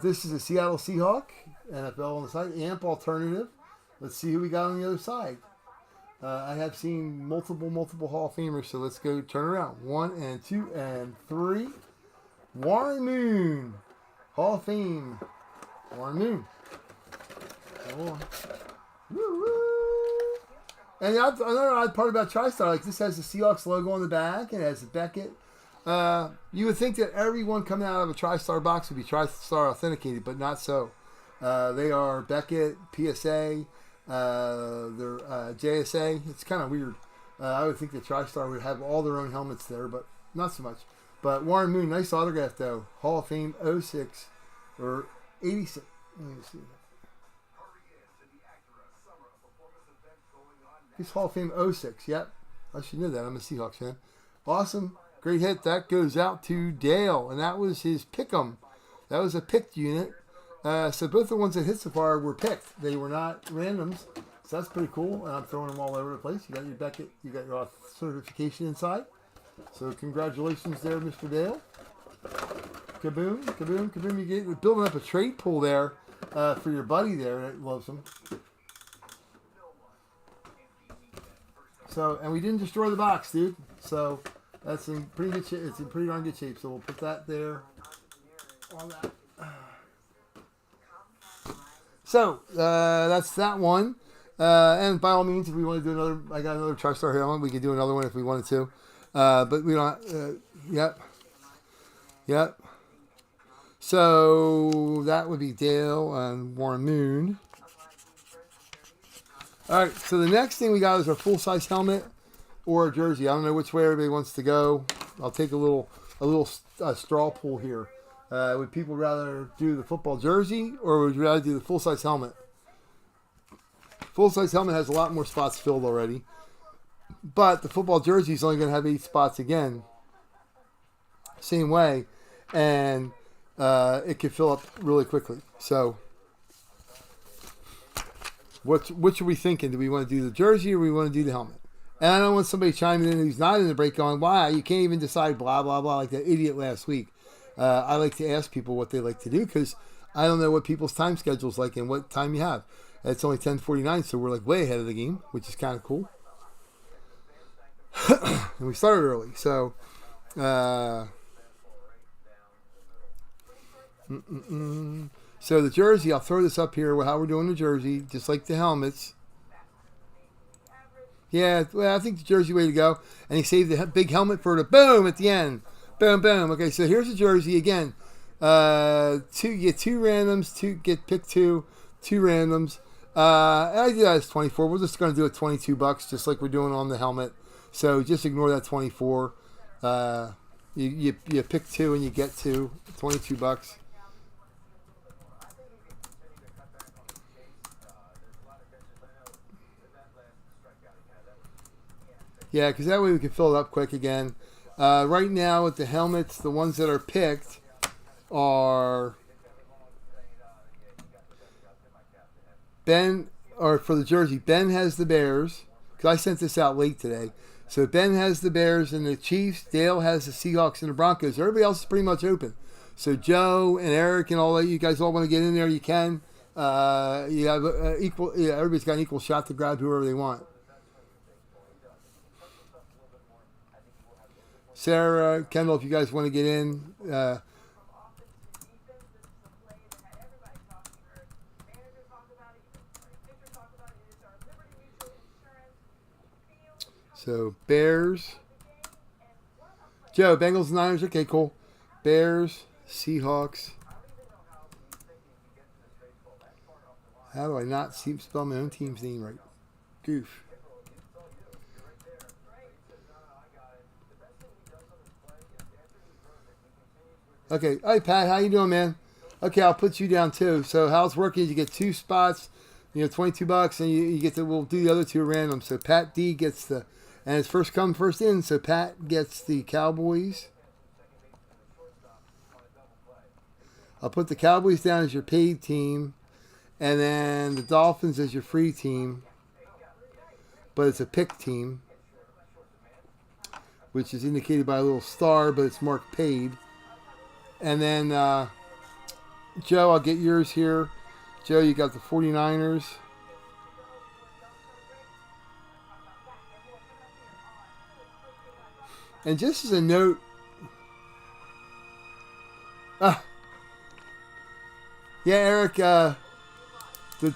this is a Seattle Seahawk NFL on the side. Amp alternative. Let's see who we got on the other side. I have seen multiple Hall of Famers, so let's go turn around. 1 and 2 and 3. Warren Moon. Hall of Fame. Warren Moon. Woo-woo. And another odd part about TriStar, like this has the Seahawks logo on the back and it has the Beckett. You would think that everyone coming out of a TriStar box would be TriStar authenticated, but not so. They are Beckett, PSA, they're JSA. It's kind of weird. I would think that TriStar would have all their own helmets there, but not so much. But Warren Moon, nice autograph though. Hall of Fame 06 or 86. Let me see. He's Hall of Fame 06. Yep. I should know that. I'm a Seahawks fan. Awesome. Great hit. That goes out to Dale. And that was his pick'em. That was a picked unit. So both the ones that hit so far were picked. They were not randoms. So that's pretty cool. And I'm throwing them all over the place. You got your Beckett. You got your certification inside. So congratulations there, Mr. Dale. Kaboom, kaboom, kaboom. You're building up a trade pool there for your buddy there that loves them. So, and we didn't destroy the box, dude. So that's in pretty good shape. It's in pretty darn good shape. So we'll put that there on that. So that's that one. And by all means, if we want to do another, I got another TriStar helmet. We could do another one if we wanted to. But we don't. Yep. So that would be Dale and Warren Moon. All right. So the next thing we got is our full-size helmet or a jersey. I don't know which way everybody wants to go. I'll take a little straw poll here. Would people rather do the football jersey or would you rather do the full-size helmet? Full-size helmet has a lot more spots filled already. But the football jersey is only going to have 8 spots again. Same way. And it can fill up really quickly. So, which are we thinking? Do we want to do the jersey or do we want to do the helmet? And I don't want somebody chiming in who's not in the break going, why? You can't even decide blah, blah, blah, like that idiot last week. I like to ask people what they like to do because I don't know what people's time schedule is like and what time you have. It's only 10:49, so we're like way ahead of the game, which is kind of cool. And we started early, so so the jersey, I'll throw this up here how we're doing the jersey, just like the helmets. Yeah, well, I think the jersey way to go. And he saved the big helmet for the boom at the end. Boom, boom. Okay, so here's the jersey again. You get 2 randoms, pick two randoms. And I do that as 24. We're just going to do it $22, just like we're doing on the helmet. So just ignore that 24. You pick 2 and you get $22. Yeah, because that way we can fill it up quick again. Right now with the helmets, the ones that are picked are Ben, or for the jersey, Ben has the Bears, because I sent this out late today. So Ben has the Bears and the Chiefs. Dale has the Seahawks and the Broncos. Everybody else is pretty much open. So Joe and Eric and all that, you guys all want to get in there, you can. You have equal. Yeah, everybody's got an equal shot to grab whoever they want. Sarah, Kendall, if you guys want to get in. So, Bears. Joe, Bengals, Niners. Okay, cool. Bears, Seahawks. How do I not spell my own team's name right? Goof. Okay. Hi, Pat. How you doing, man? Okay, I'll put you down, too. So, how it's working is you get 2 spots, $22, and you get to, we'll do the other 2 random. So, Pat D gets the... And it's first come, first in. So Pat gets the Cowboys. I'll put the Cowboys down as your paid team. And then the Dolphins as your free team. But it's a pick team. Which is indicated by a little star, but it's marked paid. And then, Joe, I'll get yours here. Joe, you got the 49ers. And just as a note, yeah, Eric, the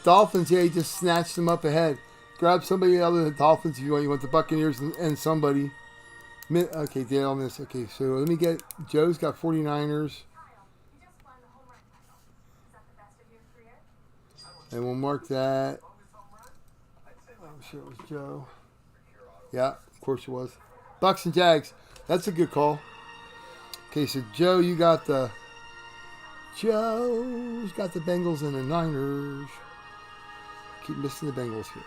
Dolphins, yeah, he just snatched them up ahead. Grab somebody other than the Dolphins if you want. You want the Buccaneers and somebody. Okay, Dale, on this. Okay, so let me get, Joe's got 49ers. And we'll mark that. I'm sure it was Joe. Yeah, of course it was. Bucks and Jags. That's a good call. Okay, so Joe, you got the... Joe's got the Bengals and the Niners. Keep missing the Bengals here.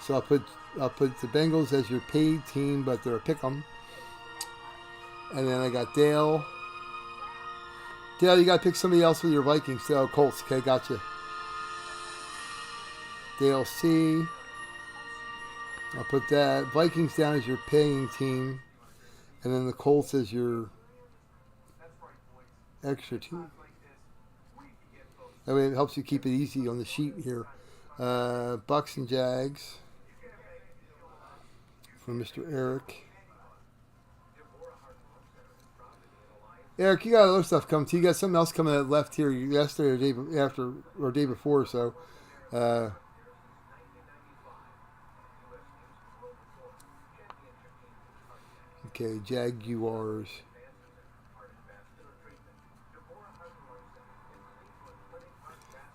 So I'll put the Bengals as your paid team, but they're a pick 'em. And then I got Dale. Dale, you got to pick somebody else with your Vikings. Dale, Colts. Okay, gotcha. Dale C. I'll put that Vikings down as your paying team, and then the Colts as your extra team. That way it helps you keep it easy on the sheet here. Bucks and Jags from Mr. Eric. Eric, you got other stuff coming too. You got something else coming that left here yesterday or day after or day before. So. Okay, Jaguars.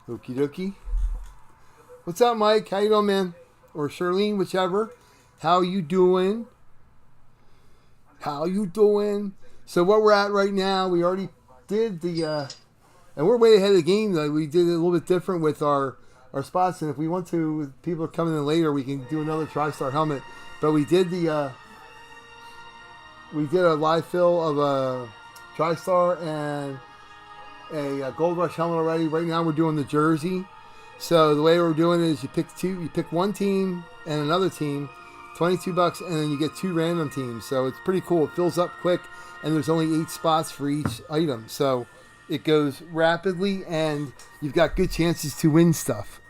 Okie dokie. What's up, Mike? How you doing, man? Or Charlene, whichever. How you doing? How you doing? So what we're at right now, we already did the, and we're way ahead of the game. Though. We did it a little bit different with our spots, and if we want to, if people are coming in later, we can do another TriStar helmet. But we did the, we did a live fill of a TriStar and a Gold Rush helmet already. Right now we're doing the jersey. So the way we're doing it is you pick one team and another team, $22, and then you get 2 random teams. So it's pretty cool. It fills up quick, and there's only 8 spots for each item. So it goes rapidly, and you've got good chances to win stuff.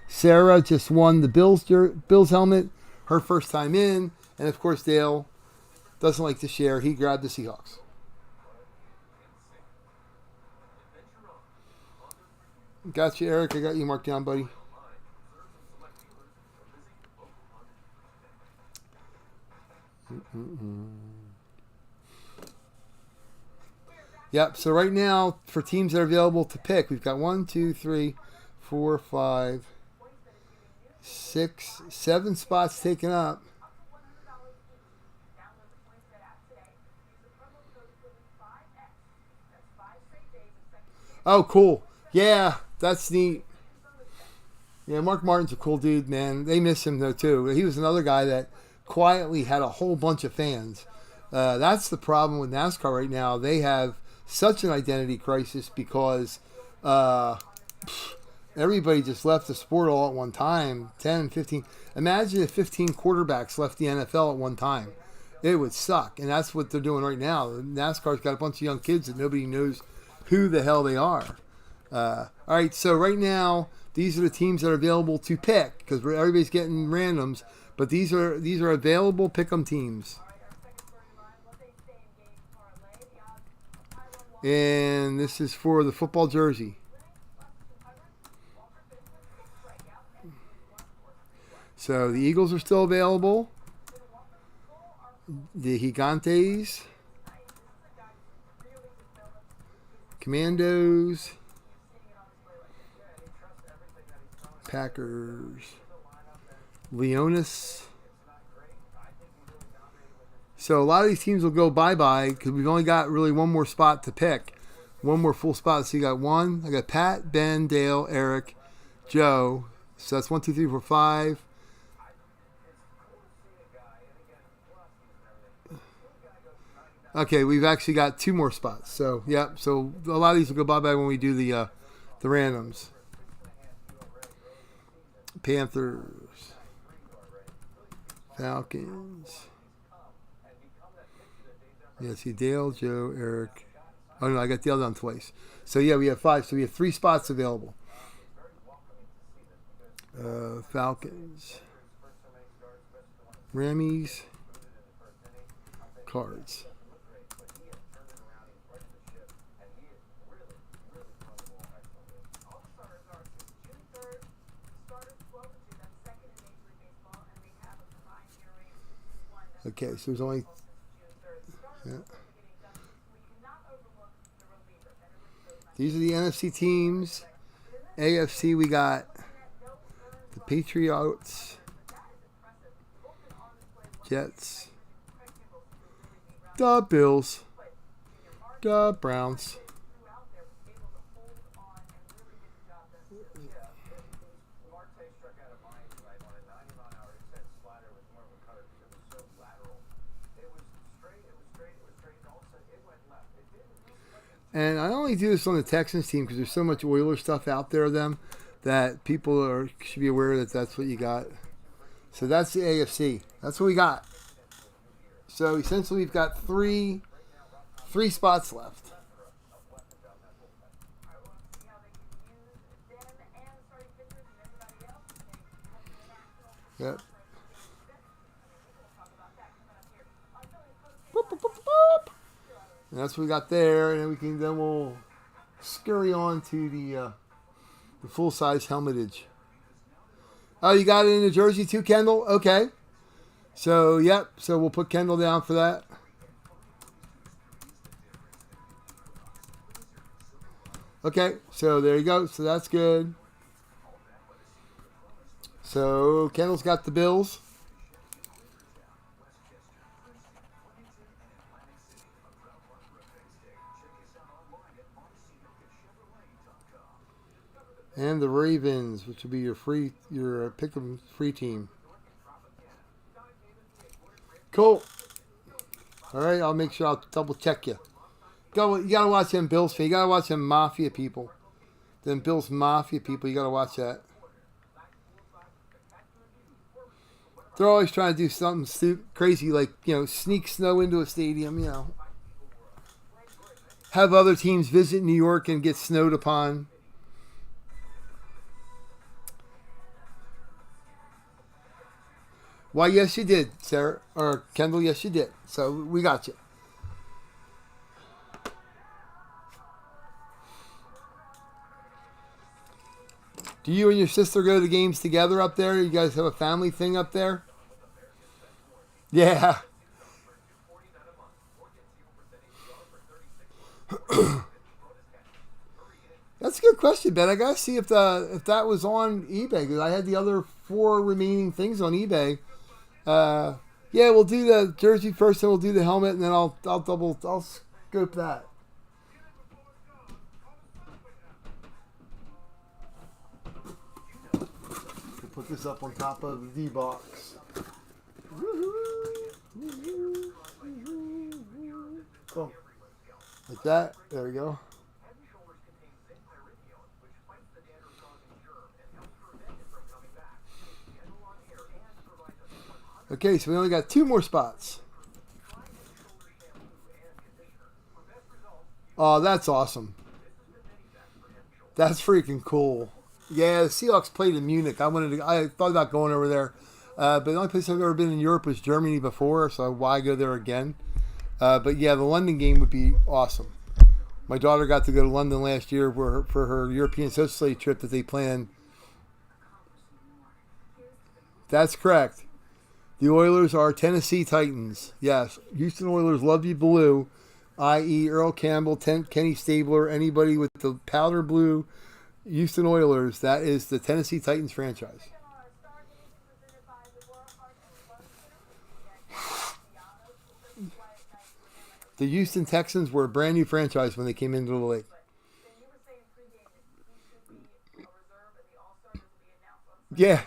Sarah just won the Bills helmet, her first time in, and of course Dale doesn't like to share. He grabbed the Seahawks. Got you, Eric. I got you marked down, buddy. Yep, so right now, for teams that are available to pick, we've got 1, 2, 3, 4, 5, 6, 7 spots taken up. Oh, cool. Yeah, that's neat. Yeah, Mark Martin's a cool dude, man. They miss him, though, too. He was another guy that quietly had a whole bunch of fans. That's the problem with NASCAR right now. They have such an identity crisis because everybody just left the sport all at one time. 10, 15. Imagine if 15 quarterbacks left the NFL at one time. It would suck. And that's what they're doing right now. NASCAR's got a bunch of young kids that nobody knows who the hell they are. All right, so right now, these are the teams that are available to pick because everybody's getting randoms. But these are available pick'em teams. And this is for the football jersey. So the Eagles are still available. The Gigantes. Commandos. Packers. Leonis. So a lot of these teams will go bye-bye because we've only got really one more spot to pick. One more full spot. So you got one. I got Pat, Ben, Dale, Eric, Joe. So that's 1, 2, 3, 4, 5. Okay, we've actually got 2 more spots. So, yeah. So a lot of these will go bye-bye when we do the randoms. Panthers. Falcons. Yeah, see Dale, Joe, Eric. Oh, no, I got Dale down twice. So, yeah, we have 5. So we have 3 spots available. Falcons. Rammies. Cards. Okay, so there's only... Yeah. These are the NFC teams. AFC, we got the Patriots, Jets, the Bills, the Browns. And I only do this on the Texans team because there's so much Oilers stuff out there of them that people should be aware that that's what you got. So that's the AFC. That's what we got. So essentially we've got three spots left. Yep. Boop, boop, boop, boop. And that's what we got there, and then we'll scurry on to the full size helmetage. Oh, you got it in the jersey too, Kendall? Okay. So yep. So we'll put Kendall down for that. Okay. So there you go. So that's good. So Kendall's got the Bills. And the Ravens, which will be your pick 'em free team. Cool. All right, I'll make sure I'll double check you. You gotta watch them Bills. You gotta watch them Mafia people. Them Bills Mafia people. You gotta watch that. They're always trying to do something crazy, like sneak snow into a stadium. Have other teams visit New York and get snowed upon. Why, yes, you did, Sarah. Or Kendall, yes, you did. So we got you. Do you and your sister go to the games together up there? You guys have a family thing up there? Yeah. That's a good question, Ben. I gotta see if that was on eBay because I had the other 4 remaining things on eBay. Yeah, we'll do the jersey first, and we'll do the helmet, and then I'll scope that. We'll put this up on top of the D-box. Woohoo! like that. There we go. Okay, so we only got 2 more spots. Oh, that's awesome. That's freaking cool. Yeah, the Seahawks played in Munich. I thought about going over there. But the only place I've ever been in Europe was Germany before, so why go there again? But yeah, the London game would be awesome. My daughter got to go to London last year for her European Social trip that they planned. That's correct. The Oilers are Tennessee Titans. Yes, Houston Oilers love you blue, i.e. Earl Campbell, Kenny Stabler, anybody with the powder blue Houston Oilers. That is the Tennessee Titans franchise. The Houston Texans were a brand new franchise when they came into the league. Yeah.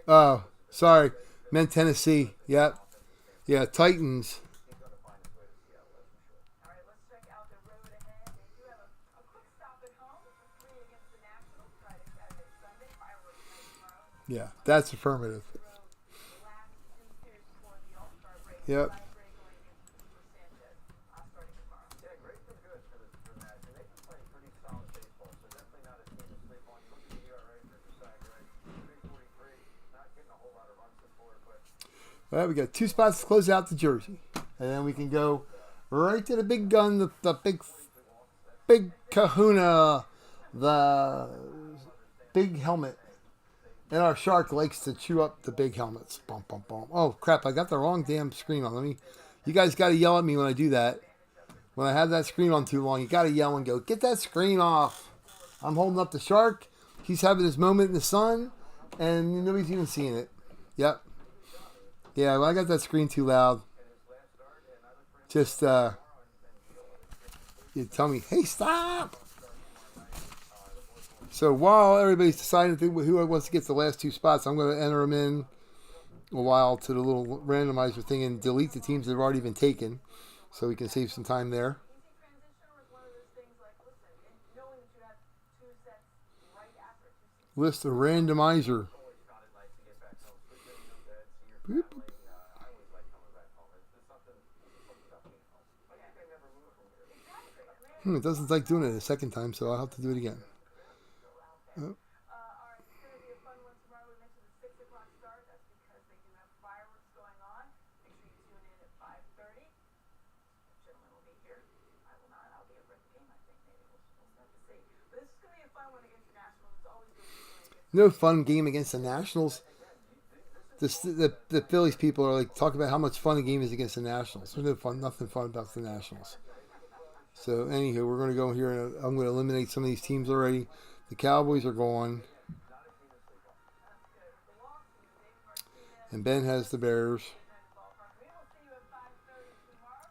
Oh, sorry. Meant Tennessee. Yep. Yeah, Titans. Yeah, that's affirmative. Yep. All right, we got 2 spots to close out the jersey. And then we can go right to the big gun, the big kahuna, the big helmet. And our shark likes to chew up the big helmets. Bum, bum, bum. Oh, crap, I got the wrong damn screen on. You guys got to yell at me when I do that. When I have that screen on too long, you got to yell and go, get that screen off. I'm holding up the shark. He's having his moment in the sun, and nobody's even seeing it. Yep. Yeah, well, I got that screen too loud. Just, you tell me, hey, stop! So while everybody's deciding who wants to get the last 2 spots, I'm going to enter them in a while to the little randomizer thing and delete the teams that have already been taken so we can save some time there. List the randomizer. It doesn't like doing it a second time, so I'll have to do it again. Oh. No fun game against the Nationals. The Phillies people are like talking about how much fun a game is against the Nationals. There's nothing fun about the Nationals. So anywho, we're going to go here and I'm going to eliminate some of these teams already. The Cowboys are gone. And Ben has the Bears.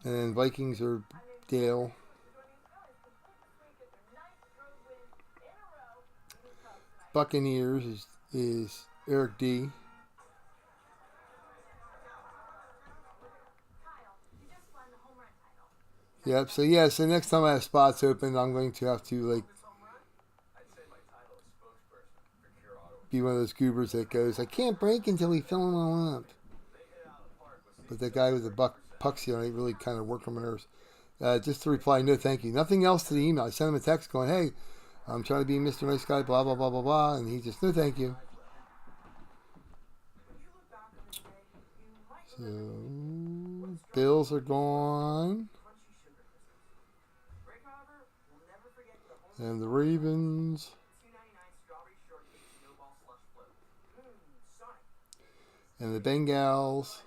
And then Vikings are Dale. Buccaneers is Eric D. Yep, so yeah, so next time I have spots open, I'm going to have to be one of those goobers that goes, I can't break until we fill them all up. But that guy with the pucks here, I really kind of work on my nerves. Just to reply, no thank you. Nothing else to the email. I sent him a text going, hey, I'm trying to be Mr. Nice Guy, blah, blah, blah, blah, blah. And he just, no thank you. So, Bills are gone. And the Ravens. And the Bengals.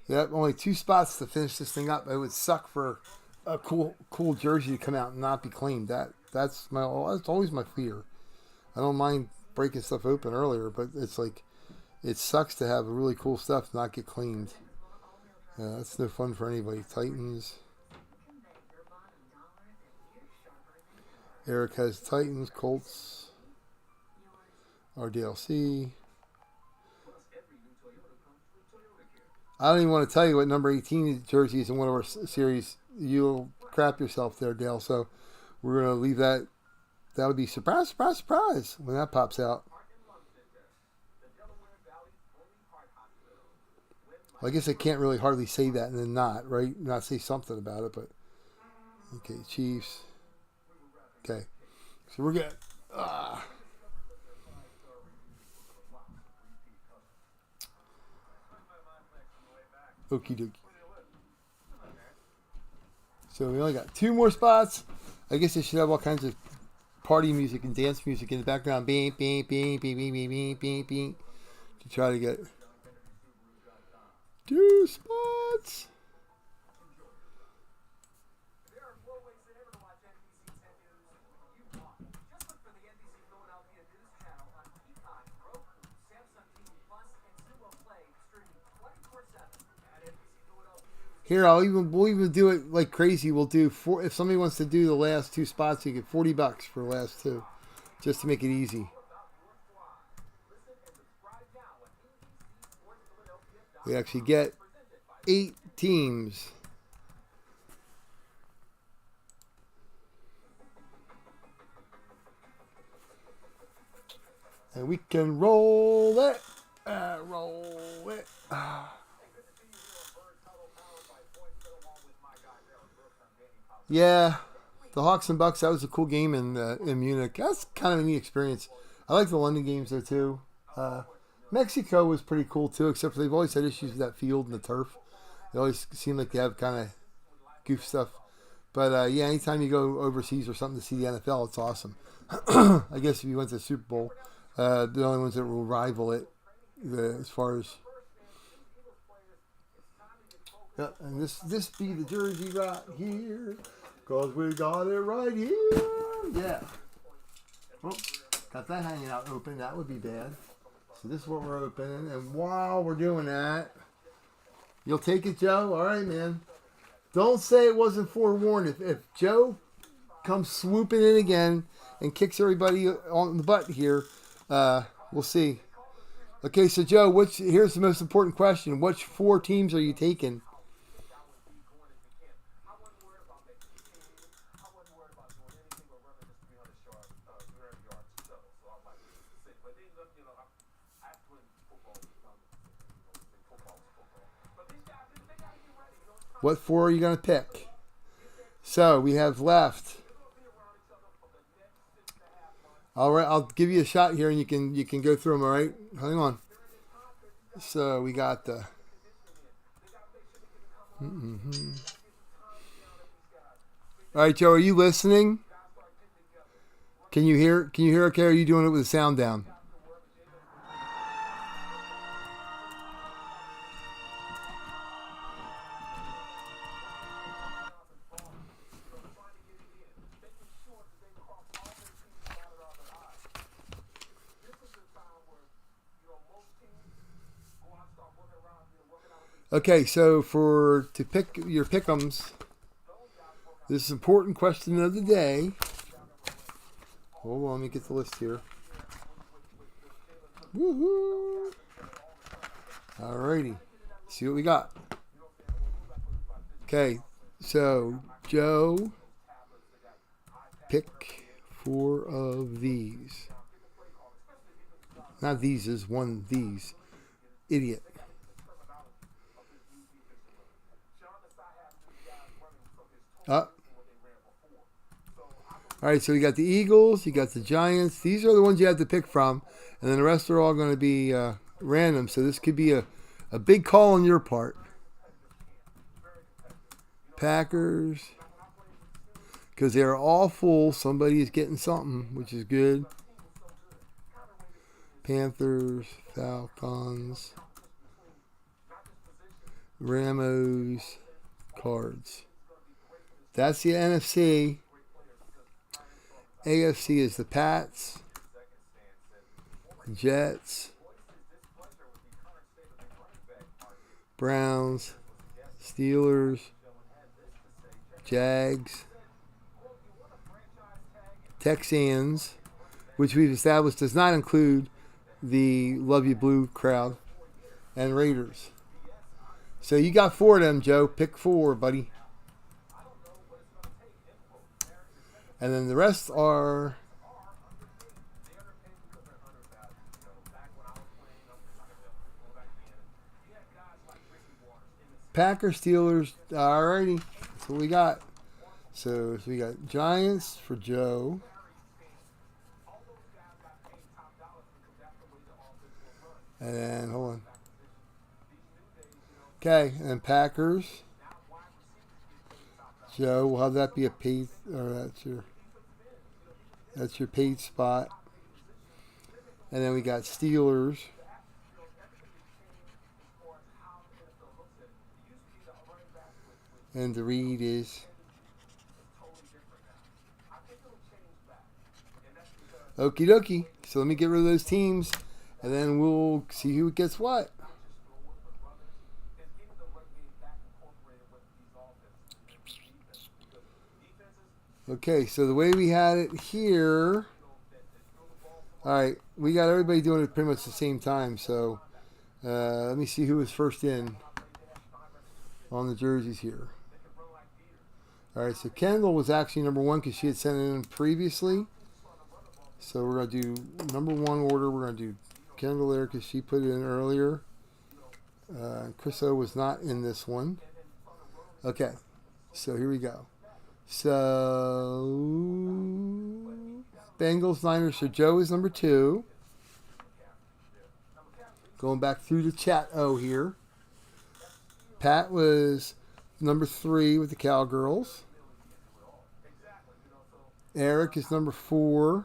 Yep, only 2 spots to finish this thing up. It would suck for a cool jersey to come out and not be claimed. That's always my fear. I don't mind breaking stuff open earlier, but it's like it sucks to have really cool stuff not get claimed. Yeah, that's no fun for anybody. Titans. Eric has Titans, Colts. RDLC. I don't even want to tell you what number 18 jersey is in one of our series. You'll crap yourself there, Dale. So we're going to leave that. That'll be surprise, surprise, surprise when that pops out. Well, I guess I can't really hardly say that and then not, right? Not say something about it, but okay, Chiefs. Okay, so we're good. Okie dokie. So we only got 2 more spots. I guess they should have all kinds of party music and dance music in the background. Beep, beep, beep, beep, beep, beep, beep, beep, beep. To try to get 2 spots. Here, we'll even do it like crazy. We'll do if somebody wants to do the last 2 spots, you get $40 for the last 2, just to make it easy. We actually get 8 teams. And we can roll it. Roll it. Yeah, the Hawks and Bucks, that was a cool game in Munich. That's kind of a neat experience. I like the London games there too. Mexico was pretty cool too, except for they've always had issues with that field and the turf. They always seem like they have kind of goof stuff. But yeah, anytime you go overseas or something to see the NFL, it's awesome. I guess if you went to the Super Bowl, the only ones that will rival it as far as... Yeah, and this be the jersey right here, because we got it right here. Yeah. Oh, got that hanging out open. That would be bad. So this is what we're opening. And while we're doing that, you'll take it, Joe? All right, man. Don't say it wasn't forewarned. If Joe comes swooping in again and kicks everybody on the butt here, we'll see. Okay, so Joe, here's the most important question. Which 4 teams are you taking? What 4 are you going to pick? So we have left. All right, I'll give you a shot here, and you can go through them. All right, hang on. So we got the. All right, Joe, are you listening? Can you hear? Can you hear? Okay, or are you doing it with the sound down? Okay, so to pick your pick'ems, this is an important question of the day. Hold on, let me get the list here. Woohoo! Alrighty, see what we got. Okay, so Joe, pick 4 of these. Not these, is one these. Idiot. All right, so you got the Eagles, you got the Giants. These are the ones you have to pick from, and then the rest are all going to be random. So this could be a big call on your part. Packers, because they're all full. Somebody is getting something, which is good. Panthers, Falcons, Ramos, Cards. That's the NFC. AFC is the Pats, Jets, Browns, Steelers, Jags, Texans, which we've established does not include the Love You Blue crowd and Raiders. So you got 4 of them, Joe. Pick 4, buddy. And then the rest are Packers, Steelers. Alrighty. That's what we got. So we got Giants for Joe. And then, hold on. Okay, and then Packers. Joe, will have that be a paid, or that's your paid spot. And then we got Steelers. And the read is okie dokie. So let me get rid of those teams, and then we'll see who gets what. Okay, so the way we had it here. All right, we got everybody doing it pretty much at the same time. So let me see who was first in on the jerseys here. All right, so Kendall was actually number 1 because she had sent it in previously. So we're going to do number 1 order. We're going to do Kendall there because she put it in earlier. Chris O was not in this one. Okay, so here we go. So Bengals, Niners. So Joe is number 2. Going back through the chat here. Pat was number 3 with the Cowgirls. Eric is number 4.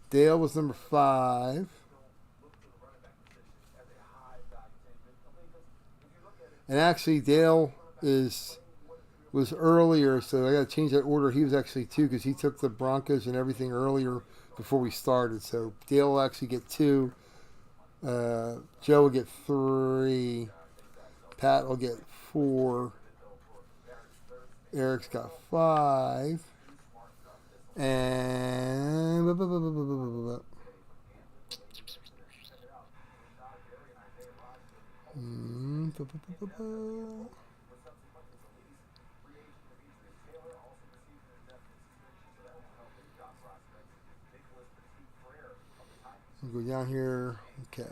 Dale was number 5. And actually, Dale was earlier, so I got to change that order. He was actually 2 because he took the Broncos and everything earlier before we started. So Dale will actually get 2. Joe will get 3. Pat will get 4. Eric's got 5. And we'll go down here. Okay.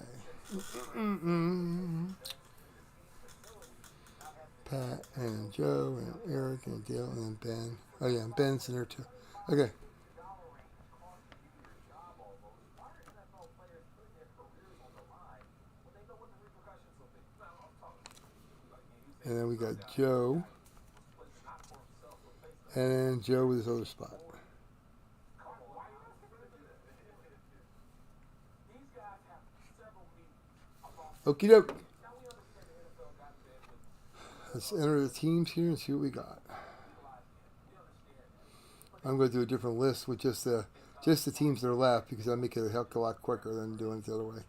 Pat and Joe and Eric and Dale and Ben. Oh yeah, Ben's in there too. Okay. And then we got Joe. And then Joe with his other spot. Okie doke. Let's enter the teams here and see what we got. I'm going to do a different list with just the teams that are left because I make it a heck of a lot quicker than doing it the other way.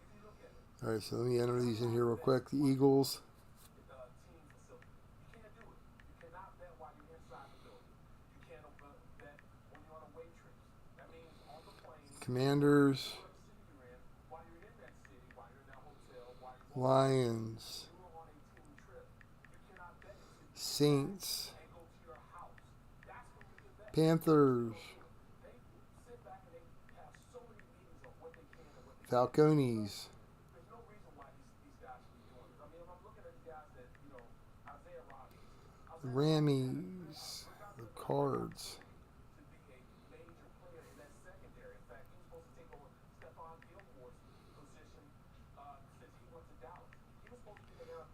All right, so let me enter these in here real quick. The Eagles. Commanders. Lions. Saints. Panthers. Falconies. Rammies. The Cards.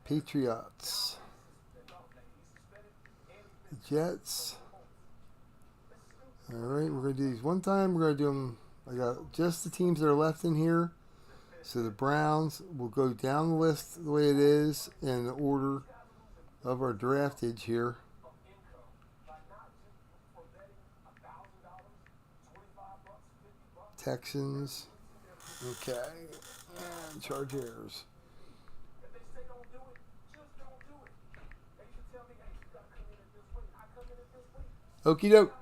Patriots. The Jets. All right, we're going to do these one time. We're going to do them. I got just the teams that are left in here. So the Browns will go down the list the way it is in the order of our draftage here. Texans. Okay. And Chargers. Okie doke.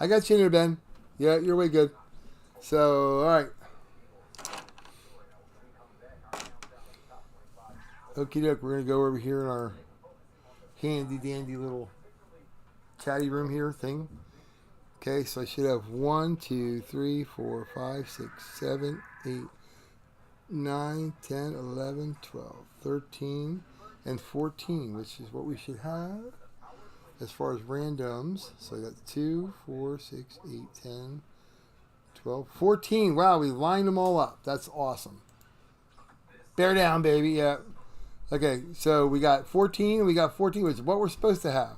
I got you in there, Ben. Yeah, you're way good. So, all right. Okie doke, we're going to go over here in our handy dandy little chatty room here thing. Okay, so I should have 1, 2, 3, 4, 5, 6, 7, 8, 9, 10, 11, 12, 13, and 14, which is what we should have as far as randoms. So I got 2, 4, 6, 8, 10, 12, 14. Wow, we lined them all up. That's awesome. Bear down, baby. Yeah. Okay, so we got 14 and we got 14, which is what we're supposed to have.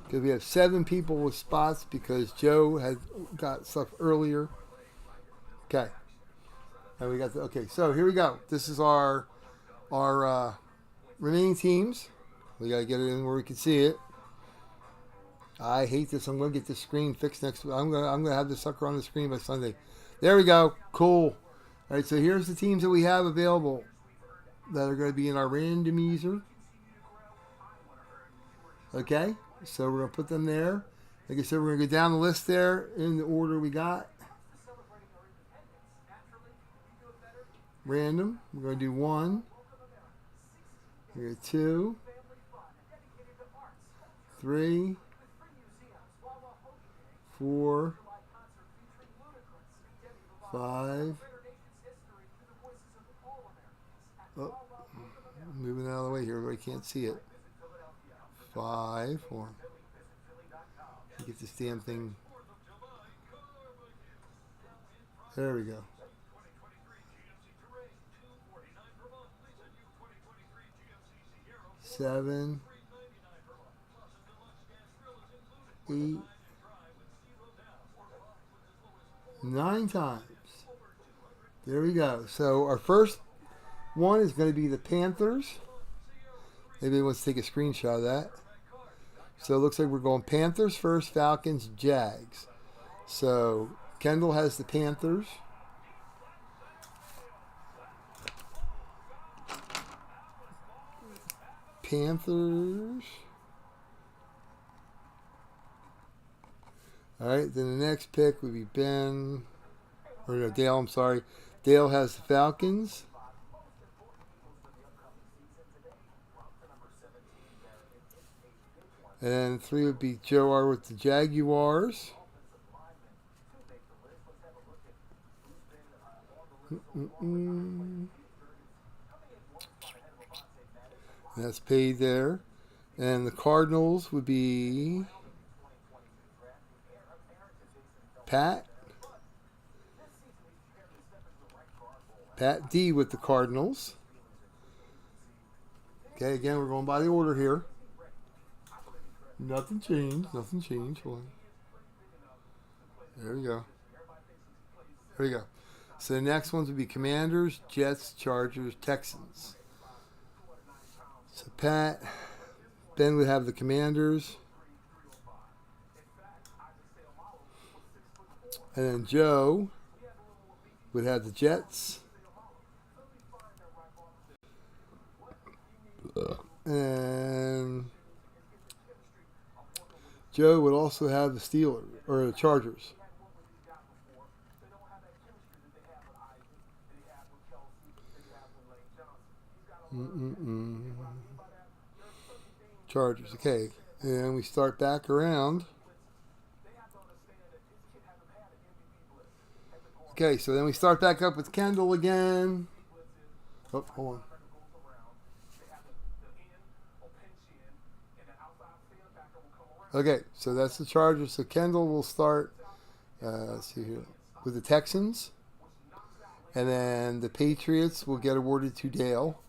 Because we have 7 people with spots because Joe had got stuff earlier. Okay. And we got the, okay, so here we go. This is our remaining teams. We got to get it in where we can see it. I hate this. I'm going to get this screen fixed next week. I'm going to have this sucker on the screen by Sunday. There we go. Cool. All right, so here's the teams that we have available that are going to be in our randomizer. Okay, so we're going to put them there. Like I said, we're going to go down the list there in the order we got. Random. We're going to do 1. We're going to 2. 3. 4. 5. Oh, moving out of the way here, everybody can't see it. 5. 4. Get this damn thing. There we go. 7. 8. 9 times. There we go. So our first one is going to be the Panthers. Maybe wants to take a screenshot of that. So it looks like we're going Panthers first, Falcons, Jags. So Kendall has the Panthers. Panthers. All right, then the next pick would be Ben, or no, Dale, I'm sorry. Dale has the Falcons. And then 3 would be Joe R with the Jaguars. That's paid there. And the Cardinals would be Pat D with the Cardinals. Okay, again, we're going by the order here. Nothing changed. Nothing changed. Hold on. There we go. There we go. So the next ones would be Commanders, Jets, Chargers, Texans. So Ben would have the Commanders. And then Joe would have the Jets. And Joe would also have the Steelers, or the Chargers. Chargers, okay. And we start back around. Okay, so then we start back up with Kendall again. Oh, hold on. Okay, so that's the Chargers. So Kendall will start, let's see here, with the Texans. And then the Patriots will get awarded to Dale.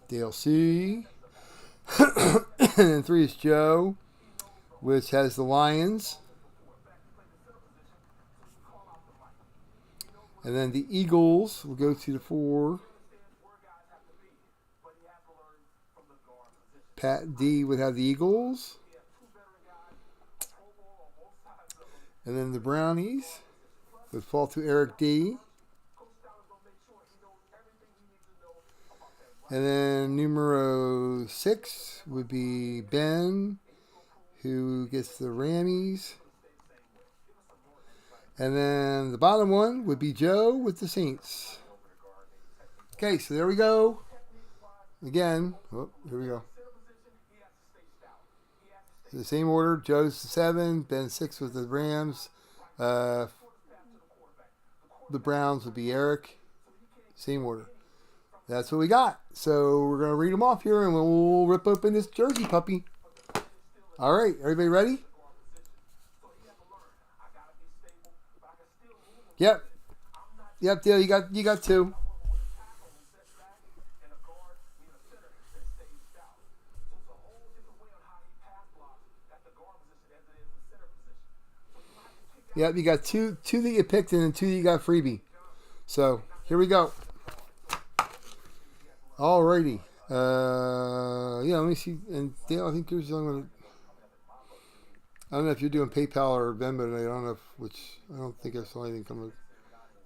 Dale C. And then 3 is Joe, which has the Lions. And then the Eagles will go to the 4. Pat D would have the Eagles. And then the Brownies would fall to Eric D. And then numero 6 would be Ben, who gets the Rammies. And then the bottom one would be Joe with the Saints. Okay, so there we go. Again, here we go. The same order. Joe's 7, Ben 6 with the Rams. The Browns would be Eric. Same order. That's what we got. So we're going to read them off here and we'll rip open this jersey puppy. All right. Everybody ready? Yep. Yep, Dale. You got 2. Yep, you got two that you picked and then 2 that you got freebie. So here we go. Alrighty. Yeah, let me see. And Dale, I think yours is on. I don't know if you're doing PayPal or Venmo today. I don't know I don't think I saw anything come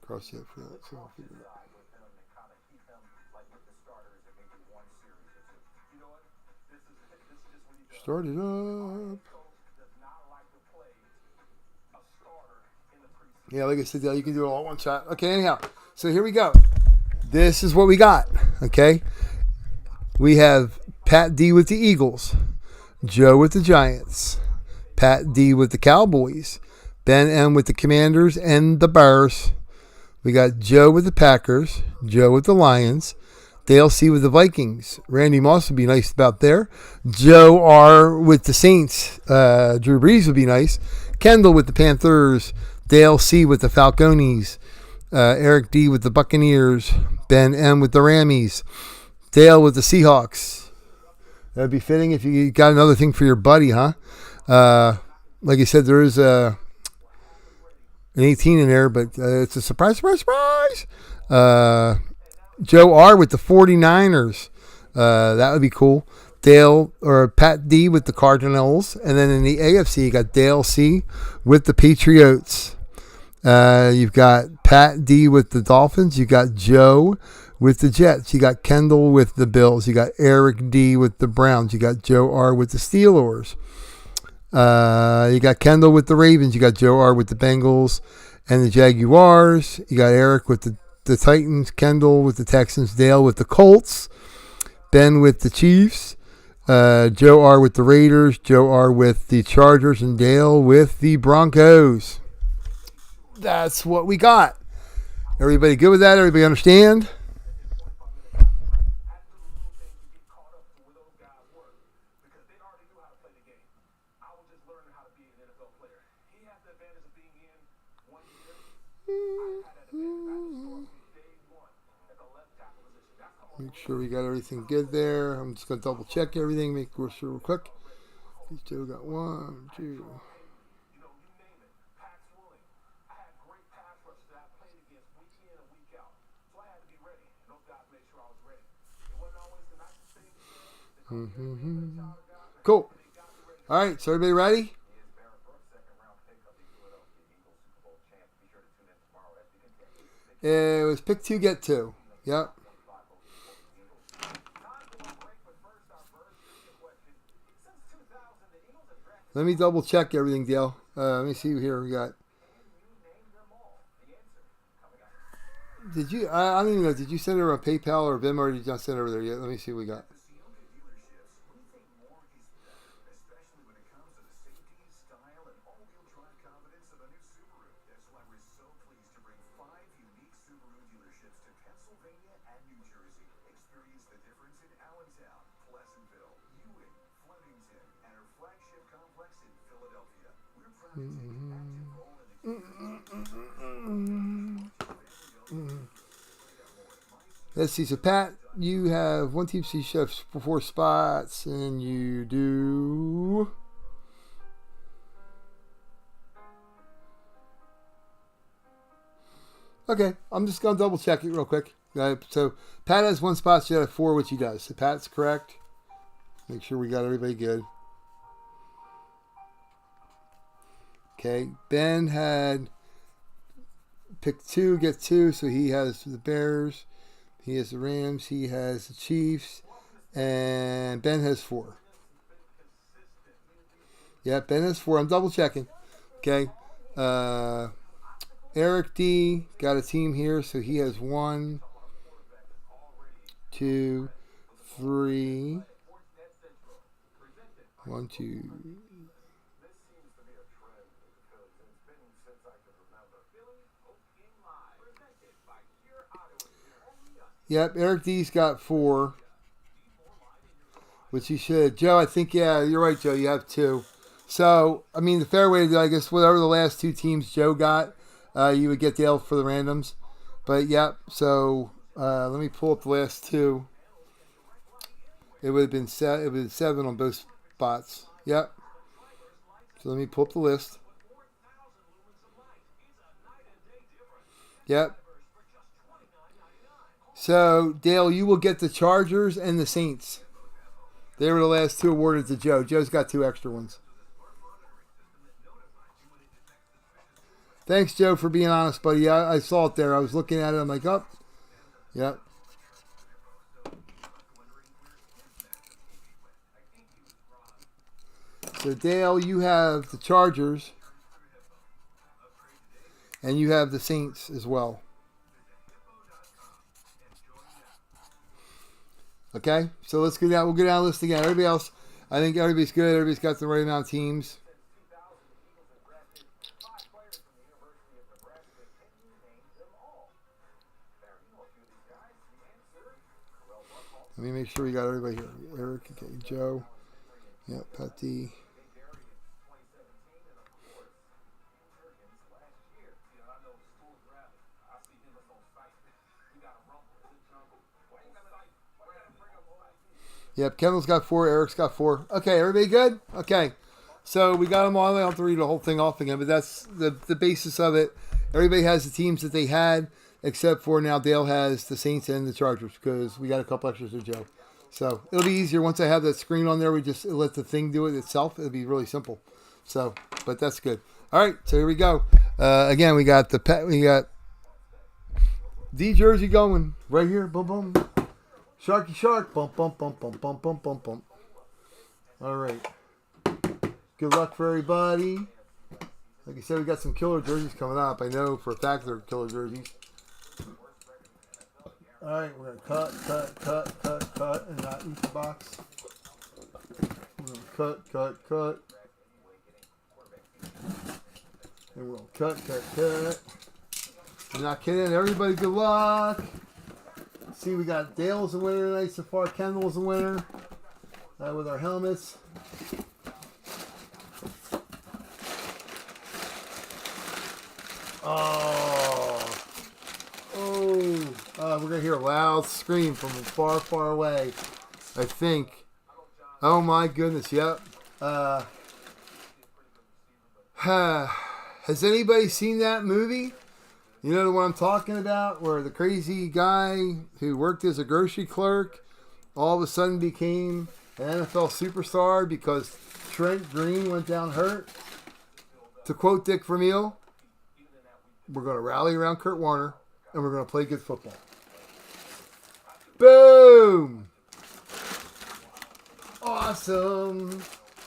across yet for that. So I'll figure it out. Start it up. Yeah, like I said, Dale, you can do it all in one shot. Okay, anyhow. So here we go. This is what we got. Okay. We have Pat D with the Eagles, Joe with the Giants, Pat D with the Cowboys, Ben M with the Commanders and the Bears. We got Joe with the Packers, Joe with the Lions, Dale C with the Vikings. Randy Moss would be nice about there. Joe R with the Saints. Drew Brees would be nice. Kendall with the Panthers. Dale C with the Falcones. Eric D with the Buccaneers. Ben M with the Rammies. Dale with the Seahawks. That would be fitting if you got another thing for your buddy, huh? Like I said, there is an 18 in there, but it's a surprise. Joe R with the 49ers. That would be cool. Dale or Pat D with the Cardinals. And then in the AFC, you got Dale C with the Patriots. You've got Pat D with the Dolphins. You got Joe with the Jets. You got Kendall with the Bills. You got Eric D with the Browns. You got Joe R with the Steelers. You got Kendall with the Ravens. You got Joe R with the Bengals and the Jaguars. You got Eric with the Titans. Kendall with the Texans. Dale with the Colts. Ben with the Chiefs. Joe R with the Raiders. Joe R with the Chargers. And Dale with the Broncos. That's what we got. Everybody good with that? Everybody understand? Make sure we got everything good there. I'm just going to double check everything, make sure real quick. These two got 1, 2. Cool. All right, so everybody ready? It was pick 2, get 2. Yep. Let me double check everything, Dale. Let me see here. We got. Did you? I don't even know. Did you send it over on PayPal or Venmo, or did you not send it over there yet? Let me see what we got. Let's see. So, Pat, you have one team C chefs for 4 spots, and you do. Okay, I'm just going to double check it real quick. So, Pat has 1 spot, so you have 4, which he does. So, Pat's correct. Make sure we got everybody good. Okay, Ben had pick 2, get 2. So he has the Bears. He has the Rams. He has the Chiefs. And Ben has 4. Yeah, Ben has 4. I'm double checking. Okay. Eric D got a team here. So he has 1, 2, 3. 1, 2. Yep, Eric D's got 4, which he should. Joe, I think, yeah, you're right, Joe. You have 2. So, I mean, the fair way to do, I guess, whatever the last 2 teams Joe got, you would get Dale for the randoms. But, yep, so let me pull up the last 2. It would have been 7 on both spots. Yep. So let me pull up the list. Yep. So, Dale, you will get the Chargers and the Saints. They were the last 2 awarded to Joe. Joe's got 2 extra ones. Thanks, Joe, for being honest, buddy. Yeah, I saw it there. I was looking at it. I'm like, oh, yep. So, Dale, you have the Chargers, and you have the Saints as well. Okay, so let's go down. We'll go down the list again. Everybody else, I think everybody's good. Everybody's got the right amount of teams. Let me make sure we got everybody here. Eric, okay, Joe. Yep, Patty. Yep, Kendall's got 4. Eric's got 4. Okay, everybody good? Okay. So we got them all. I don't have to read the whole thing off again, but that's the basis of it. Everybody has the teams that they had, except for now Dale has the Saints and the Chargers because we got a couple extras with Joe. So it'll be easier once I have that screen on there. We just let the thing do it itself. It'll be really simple. So, but that's good. All right, so here we go. Again, we got D Jersey going right here. Boom, boom. Sharky Shark. Bump, bump, bump, bump, bump, bump, bump, bump. All right. Good luck for everybody. Like I said, we got some killer jerseys coming up. I know for a fact they're killer jerseys. All right, we're going to cut, and not eat the box. We're going to cut. And we'll cut. I'm not kidding. Everybody, good luck. See, we got Dale's a winner tonight so far. Kendall's a winner with our helmets. We're going to hear a loud scream from far, far away, I think. Oh, my goodness, yep. Has anybody seen that movie? You know the one I'm talking about, where the crazy guy who worked as a grocery clerk all of a sudden became an NFL superstar because Trent Green went down hurt? To quote Dick Vermeil, we're going to rally around Kurt Warner and we're going to play good football. Boom! Awesome!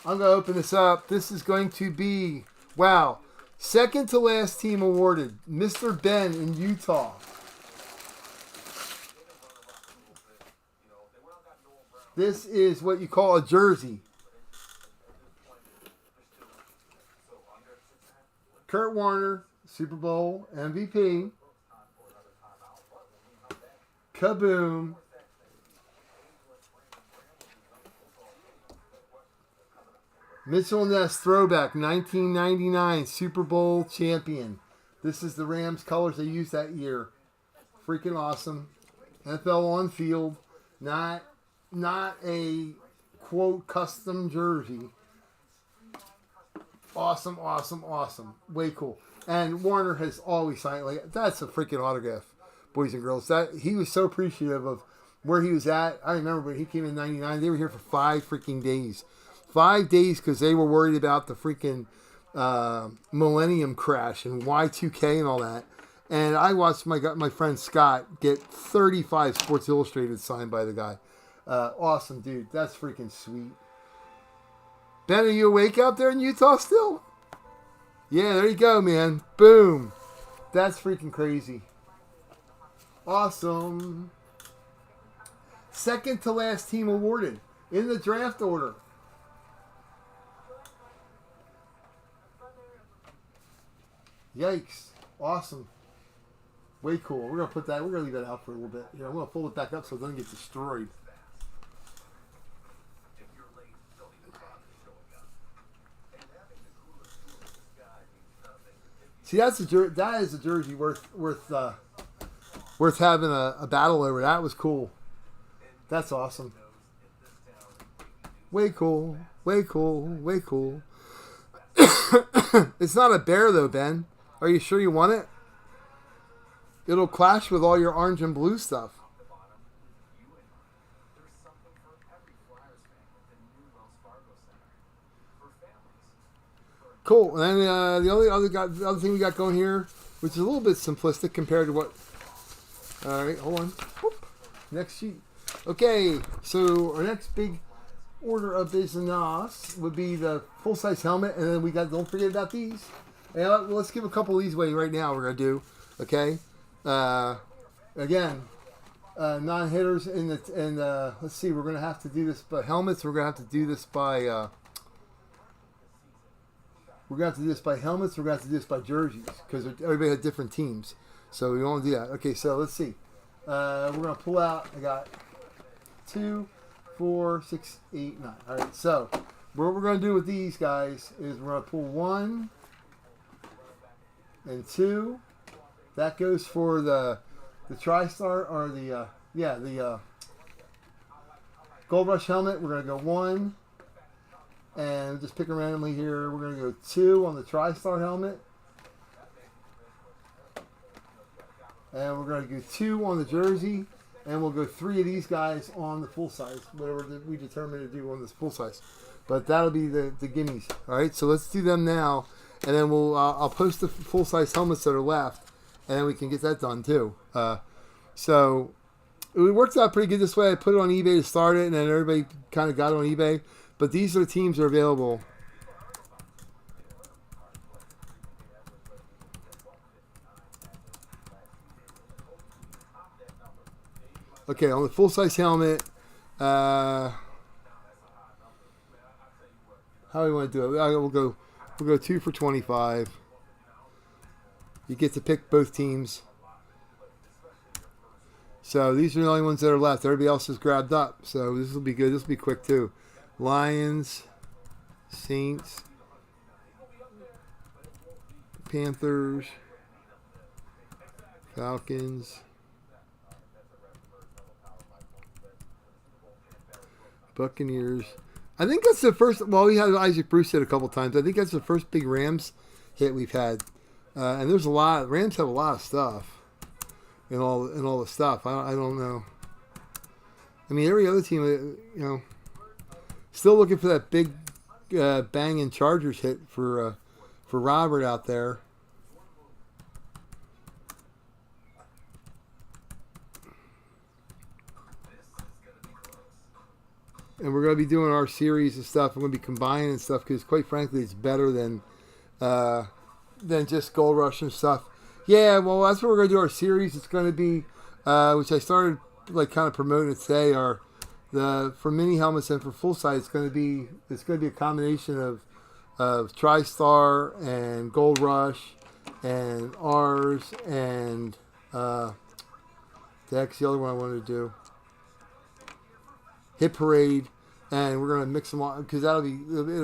I'm going to open this up. This is going to be, wow, second to last team awarded, Mr. Ben in Utah. This is what you call a jersey. Kurt Warner, Super Bowl MVP. Kaboom. Mitchell Ness throwback, 1999 Super Bowl champion. This is the Rams colors they used that year. Freaking awesome. NFL on field. Not a, quote, custom jersey. Awesome. Way cool. And Warner has always signed, like, that's a freaking autograph, boys and girls. That he was so appreciative of where he was at. I remember when he came in 99, they were here for 5 freaking days. 5 days because they were worried about the freaking millennium crash and Y2K and all that. And I watched my friend Scott get 35 Sports Illustrated signed by the guy. Awesome, dude. That's freaking sweet. Ben, are you awake out there in Utah still? Yeah, there you go, man. Boom. That's freaking crazy. Awesome. Second to last team awarded in the draft order. Yikes. Awesome. Way cool. We're going to leave that out for a little bit. I'm going to fold it back up so it doesn't get destroyed. See, that is a jersey worth having a battle over. That was cool. That's awesome. Way cool. Way cool. Way cool. It's not a bear though, Ben. Are you sure you want it? It'll clash with all your orange and blue stuff. Cool. And then the other thing we got going here, which is a little bit simplistic compared to what. All right, hold on. Whoop. Next sheet. Okay, so our next big order of business would be the full size helmet, and then we got. Don't forget about these. And let's give a couple of these away right now. We're gonna do. Okay. Again, non-hitters in the let's see. We're gonna have to do this by helmets. We're gonna have to do this by. We're going to have to do this by helmets. We're going to have to do this by jerseys because everybody had different teams. So we want to do that. Okay, so let's see. We're going to pull out. I got 2, 4, 6, 8, 9. All right, so what we're going to do with these guys is we're going to pull 1 and 2. That goes for the TriStar or the Gold Rush helmet. We're going to go 1. And just picking randomly here, we're going to go 2 on the TriStar helmet. And we're going to go 2 on the jersey. And we'll go 3 of these guys on the full size, whatever we determine to do on this full size. But that'll be the gimmies. All right, so let's do them now. And then I'll post the full size helmets that are left. And then we can get that done too. So it worked out pretty good this way. I put it on eBay to start it, and then everybody kind of got it on eBay. But these are the teams that are available. Okay, on the full-size helmet, how do we want to do it? We'll go 2 for $25. You get to pick both teams. So these are the only ones that are left. Everybody else is grabbed up. So this will be good. This will be quick too. Lions, Saints, Panthers, Falcons, Buccaneers. I think that's the first. Well, we had Isaac Bruce hit a couple times. I think that's the first big Rams hit we've had. And there's a lot. Rams have a lot of stuff, and all the stuff. I don't know. I mean, every other team, still looking for that big banging Chargers hit for Robert out there. And we're going to be doing our series and stuff. I'm going to be combining and stuff because, quite frankly, it's better than just Gold Rush and stuff. Yeah, well, that's what we're going to do. Our series. It's going to be, which I started kind of promoting it today. For mini helmets and for full size, it's going to be a combination of TriStar and Gold Rush and ours and that's the other one I wanted to do. Hit Parade, and we're gonna mix them all because it'll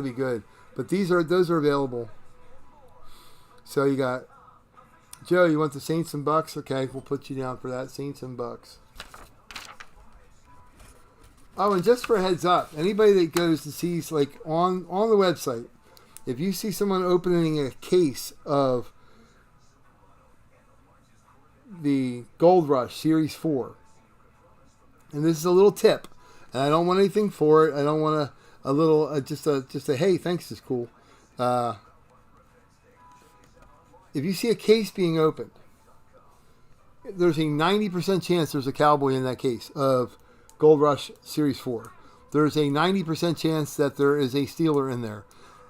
be good. But those are available. So you got Joe. You want the Saints and Bucks? Okay, we'll put you down for that. Saints and Bucks. Oh, and just for a heads up, anybody that goes to see on the website, if you see someone opening a case of the Gold Rush Series 4, and this is a little tip. And I don't want anything for it. I don't want a little, just a hey, thanks is cool. If you see a case being opened, there's a 90% chance there's a Cowboy in that case of Gold Rush Series 4. There's a 90% chance that there is a Steeler in there.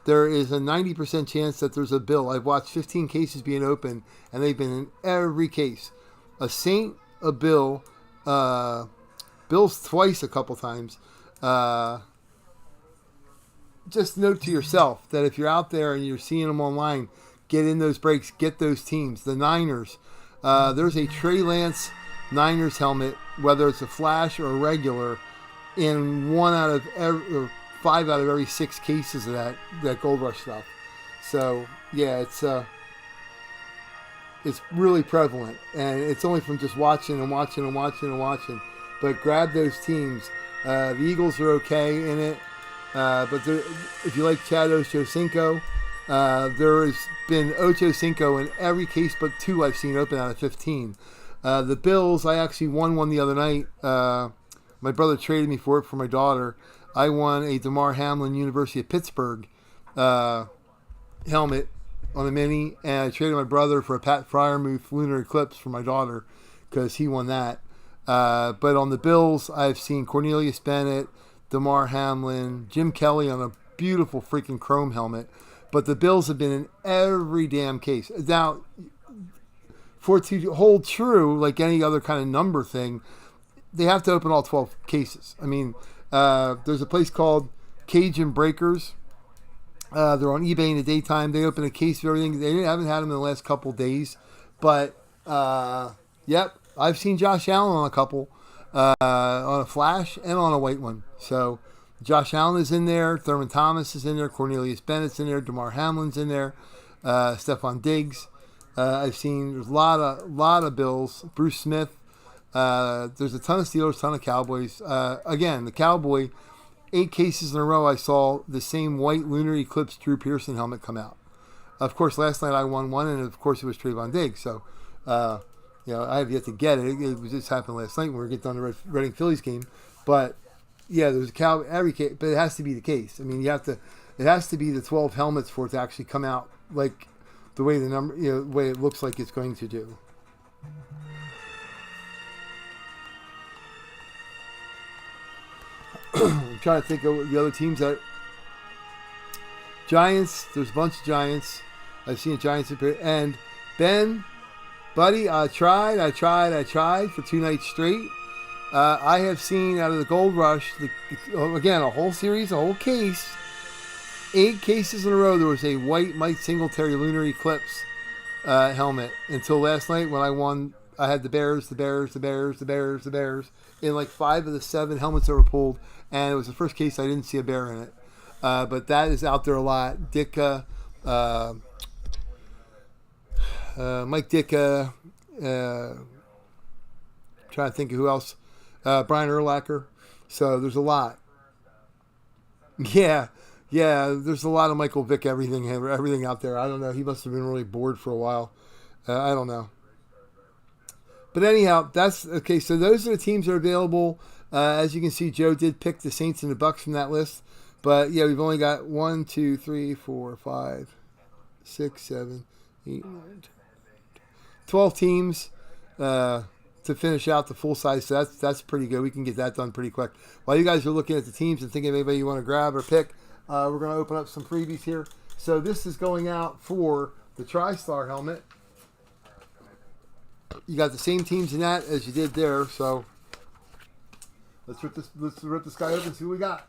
There is a 90% chance that there's a Bill. I've watched 15 cases being open, and they've been in every case. A Saint, a Bill, Bill's twice a couple times. Just note to yourself that if you're out there and you're seeing them online, get in those breaks, get those teams. The Niners, there's a Trey Lance Niners helmet, whether it's a flash or a regular, in 5 out of every 6 cases of that Gold Rush stuff. So yeah, it's really prevalent, and it's only from just watching and watching and watching and watching. But grab those teams. The Eagles are okay in it, but if you like Chad Ochocinco, there has been Ochocinco in every case but 2 I've seen open out of 15. The Bills, I actually won one the other night. My brother traded me for it for my daughter. I won a Damar Hamlin University of Pittsburgh helmet on a mini, and I traded my brother for a Pat Fryermuth Lunar Eclipse for my daughter because he won that. But on the Bills, I've seen Cornelius Bennett, Damar Hamlin, Jim Kelly on a beautiful freaking chrome helmet. But the Bills have been in every damn case. Now, for it to hold true, like any other kind of number thing, they have to open all 12 cases. I mean, there's a place called Cajun Breakers. They're on eBay in the daytime. They open a case of everything. They haven't had them in the last couple of days. But, yep, I've seen Josh Allen on a couple, on a flash and on a white one. So Josh Allen is in there. Thurman Thomas is in there. Cornelius Bennett's in there. Damar Hamlin's in there. Stephon Diggs. I've seen there's a lot of Bills. Bruce Smith. There's a ton of Steelers, ton of Cowboys. Again, the Cowboy, 8 cases in a row I saw the same white Lunar Eclipse Drew Pearson helmet come out. Of course, last night I won one, and of course it was Trayvon Diggs. So, I have yet to get it. It just happened last night when we were getting done the Reading Phillies game. But yeah, there's a every case, but it has to be the case. I mean, it has to be the 12 helmets for it to actually come out like the way the way it looks like it's going to do. I'm trying to think of the other teams that Giants. There's a bunch of Giants. I've seen Giants appear. And Ben, buddy, I tried for 2 nights straight. I have seen out of the Gold Rush, again, a whole series, a whole case, 8 cases in a row. There was a white Mike Singletary Lunar Eclipse helmet until last night when I won. I had the Bears in like 5 of the 7 helmets that were pulled, and it was the first case I didn't see a bear in it. But that is out there a lot. Ditka, Mike Ditka, trying to think of who else. Brian Urlacher. So there's a lot. Yeah, there's a lot of Michael Vick everything out there. I don't know. He must have been really bored for a while. I don't know. But anyhow, that's okay. So those are the teams that are available. As you can see, Joe did pick the Saints and the Bucks from that list. But yeah, we've only got 1, 2, 3, 4, 5, 6, 7, 8, 9, 10, 12 teams to finish out the full size. So that's pretty good. We can get that done pretty quick. While you guys are looking at the teams and thinking of anybody you want to grab or pick, we're going to open up some freebies here. So this is going out for the TriStar helmet. You got the same teams in that as you did there. So let's rip this guy open and see what we got.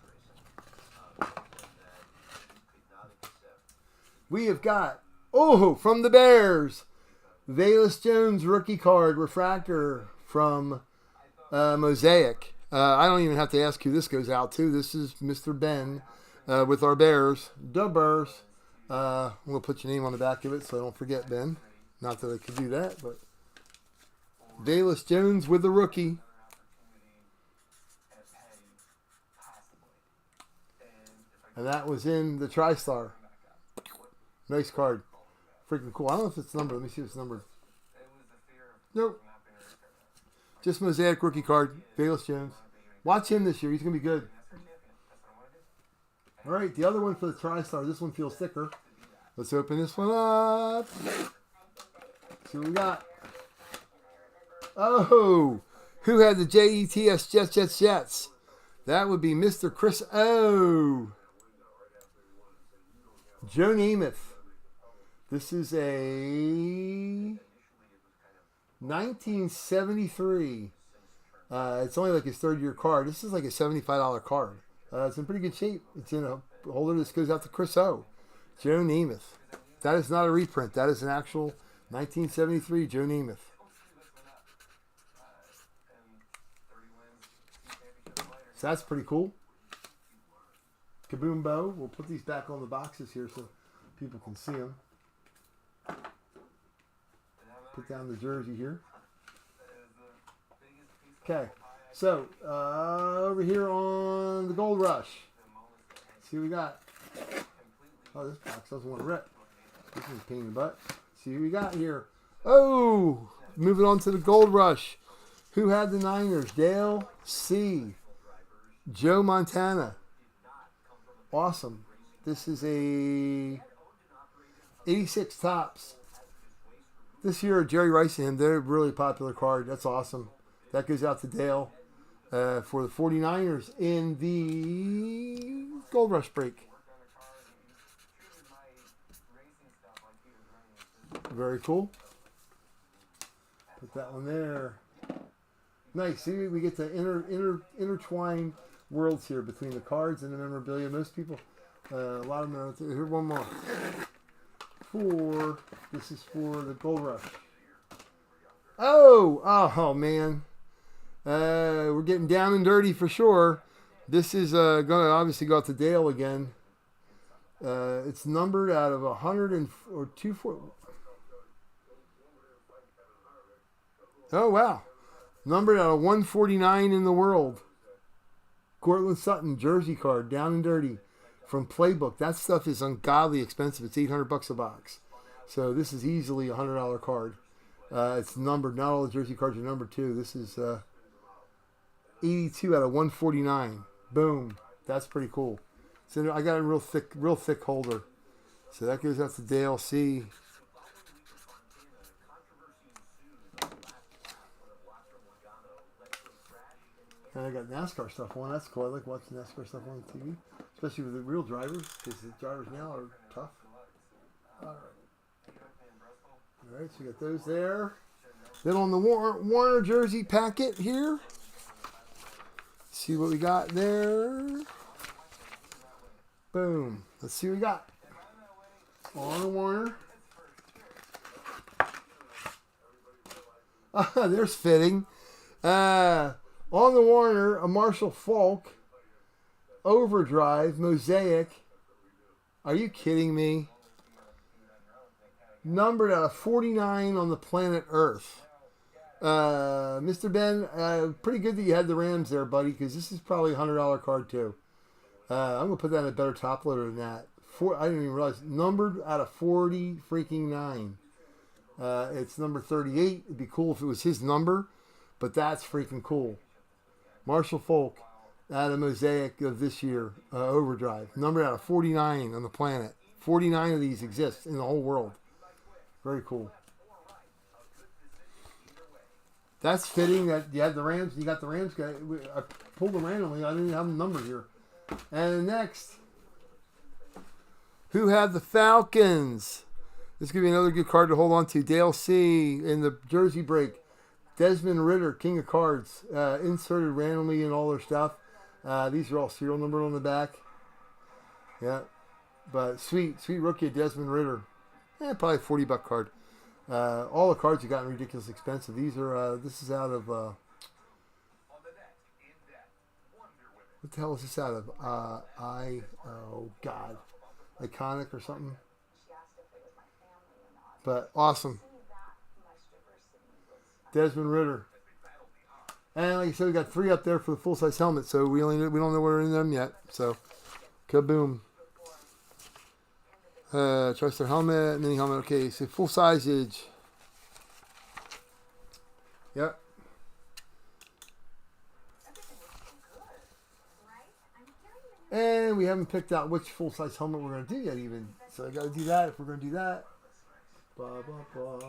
We have got, from the Bears, Velus Jones rookie card refractor from Mosaic. I don't even have to ask who this goes out to. This is Mr. Ben with our Bears. The Bears. I'm going to put your name on the back of it so I don't forget, Ben. Not that I could do that, but Velus Jones with the rookie. And that was in the TriStar. Nice card. Freaking cool. I don't know if it's numbered. Let me see if it's numbered. Nope. Just Mosaic rookie card. Velus Jones. Watch him this year. He's going to be good. All right. The other one for the TriStar. This one feels thicker. Let's open this one up. See what we got. Oh, who had the JETS Jets? That would be Mr. Chris O. Joe Namath. This is a 1973. It's only like his third year card. This is like a $75 card. It's in pretty good shape. It's in a holder. This goes out to Chris O. Joe Namath. That is not a reprint. That is an actual 1973 Joe Namath. So that's pretty cool. Kaboom Bo. We'll put these back on the boxes here so people can see them. Put down the jersey here. Okay. So, over here on the Gold Rush. See what we got. Oh, this box doesn't want to rip. This is a pain in the butt. See what we got here. Oh! Moving on to the Gold Rush. Who had the Niners? Dale C. Joe Montana. Awesome. This is a 86 Topps. This year, Jerry Rice and him, they're a really popular card. That's awesome. That goes out to Dale for the 49ers in the Gold Rush break. Very cool. Put that one there. Nice. See, we get to intertwine worlds here between the cards and the memorabilia. Most people, a lot of them are. Here, one more. This is for the Gold Rush. Oh man. We're getting down and dirty for sure. This is going to obviously go out to Dale again. It's numbered out of 100 or 240. Oh, wow. Numbered out of 149 in the world. Cortland Sutton jersey card, down and dirty, from Playbook. That stuff is ungodly expensive. It's $800 a box. So this is easily a $100 card. It's numbered. Not all the jersey cards are numbered too. This is 82 out of 149. Boom. That's pretty cool. So I got a real thick holder. So that goes out to Dale C. And I got NASCAR stuff on. That's cool. I like watching NASCAR stuff on TV, especially with the real drivers, because the drivers now are tough. All right, so we got those there. Then on the Warner jersey packet here, see what we got there. Boom. Let's see what we got on the Warner. There's fitting. On the Warner, a Marshall Faulk Overdrive Mosaic. Are you kidding me? Numbered out of 49 on the planet Earth. Mr. Ben, pretty good that you had the Rams there, buddy, because this is probably a $100 card too. I'm going to put that in a better top loader than that. I didn't even realize. Numbered out of 40 freaking 9. It's number 38. It'd be cool if it was his number, but that's freaking cool. Marshall Faulk out of Mosaic of this year, Overdrive. Numbered out of 49 on the planet. 49 of these exist in the whole world. Very cool. That's fitting that you had the Rams. You got the Rams guy. I pulled them randomly. I didn't have the number here. And next, who had the Falcons? This could be another good card to hold on to. Dale C. in the jersey break. Desmond Ritter, King of Cards, inserted randomly in all their stuff. These are all serial numbered on the back. Yeah, but sweet rookie Desmond Ritter. Probably a $40 card. All the cards have gotten ridiculously expensive. These are this is out of what the hell is this out of? Oh God, Iconic or something. But awesome. Desmond Ritter. And like I said, we got 3 up there for the full-size helmet, so we don't know where in them yet. So, kaboom. TriStar helmet, mini helmet. Okay, so full sizeage. Yep. And we haven't picked out which full-size helmet we're going to do yet even. So I got to do that if we're going to do that. Blah, blah, blah.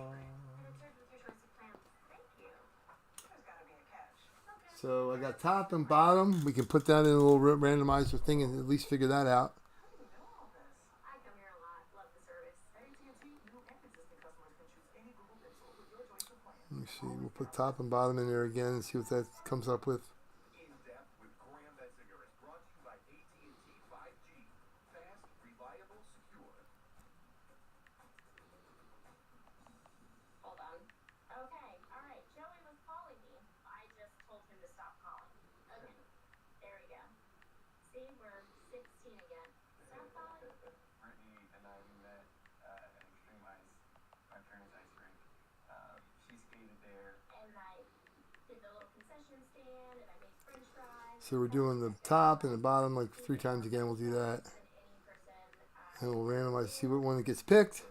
So I got top and bottom. We can put that in a little randomizer thing and at least figure that out. Let me see. We'll put top and bottom in there again and see what that comes up with. So we're doing the top and the bottom like 3 times again. We'll do that. And we'll randomize to see what one that gets picked.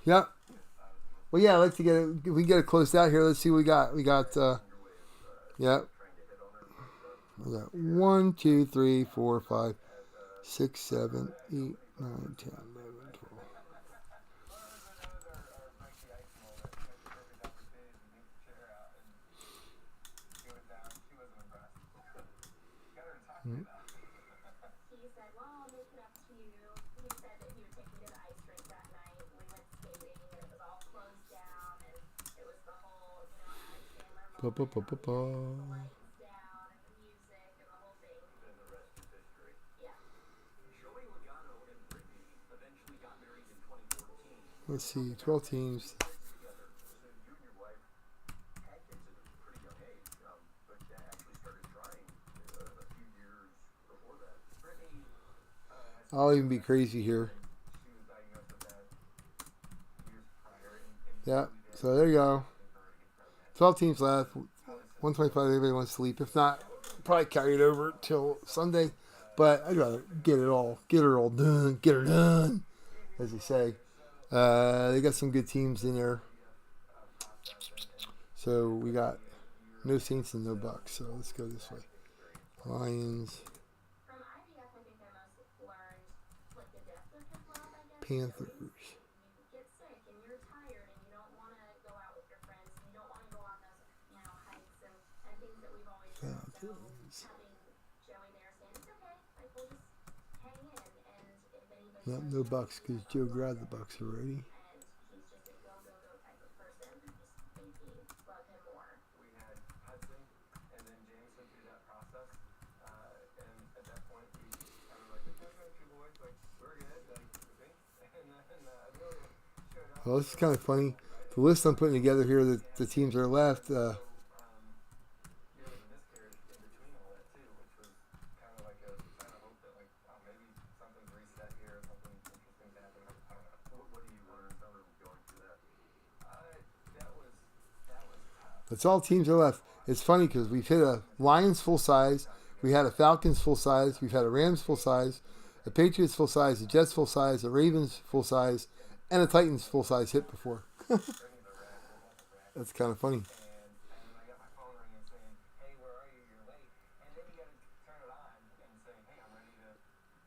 Yep. Well, yeah, I'd like to get it. If we can get it closed out here, let's see what we got. We got, yep. We got 1, 2, 3, 4, 5, 6, 7, 8, 9, 10, 11, 12. Mm-hmm. Let's see, 12 teams. I'll even be crazy here. Yeah, so there you go. 12 teams left. 125. Everybody wants to sleep. If not, probably carry it over till Sunday. But I'd rather get her all done, get her done, as they say. They got some good teams in there. So we got no Saints and no Bucks. So let's go this way. Lions, Panthers. Yep, no Bucks because Joe grabbed the Bucks already. Well, this is kind of funny. The list I'm putting together here, the teams that are left. That's all teams are left. It's funny because we've hit a Lions full size, we had a Falcons full size, we've had a Rams full size, a Patriots full size, a Jets full size, a Ravens full size, and a Titans full size hit before. That's kind of funny.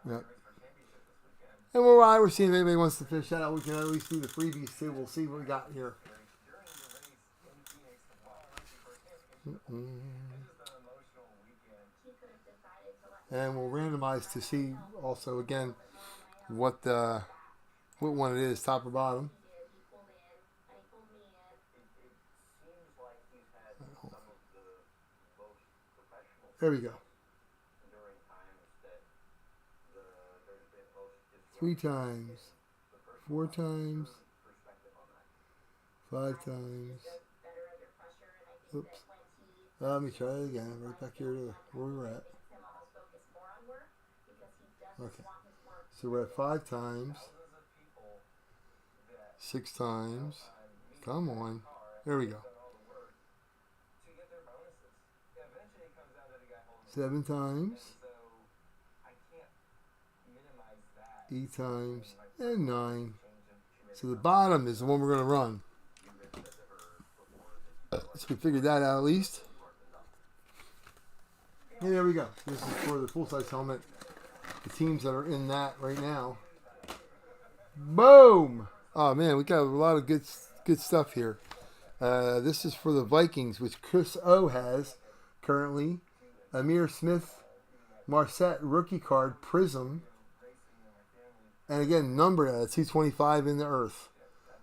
Yeah. And we're seeing if anybody wants to fish that out. We can at least do the freebies too. We'll see what we got here. And we'll randomize to see also again what one it is, top or bottom. There we go. 3 times, 4 times, 5 times. Oops. Let me try it again. Right back here to where we're at. Okay. So we're at 5 times. 6 times. Come on. There we go. 7 times. 8 times. And 9. So the bottom is the one we're going to run. So we figured that out at least. And there we go. This is for the full-size helmet. The teams that are in that right now. Boom! Oh man, we got a lot of good stuff here. This is for the Vikings, which Chris O has currently. Amir Smith, Marset rookie card, Prism. And again, numbered at 225 in the earth.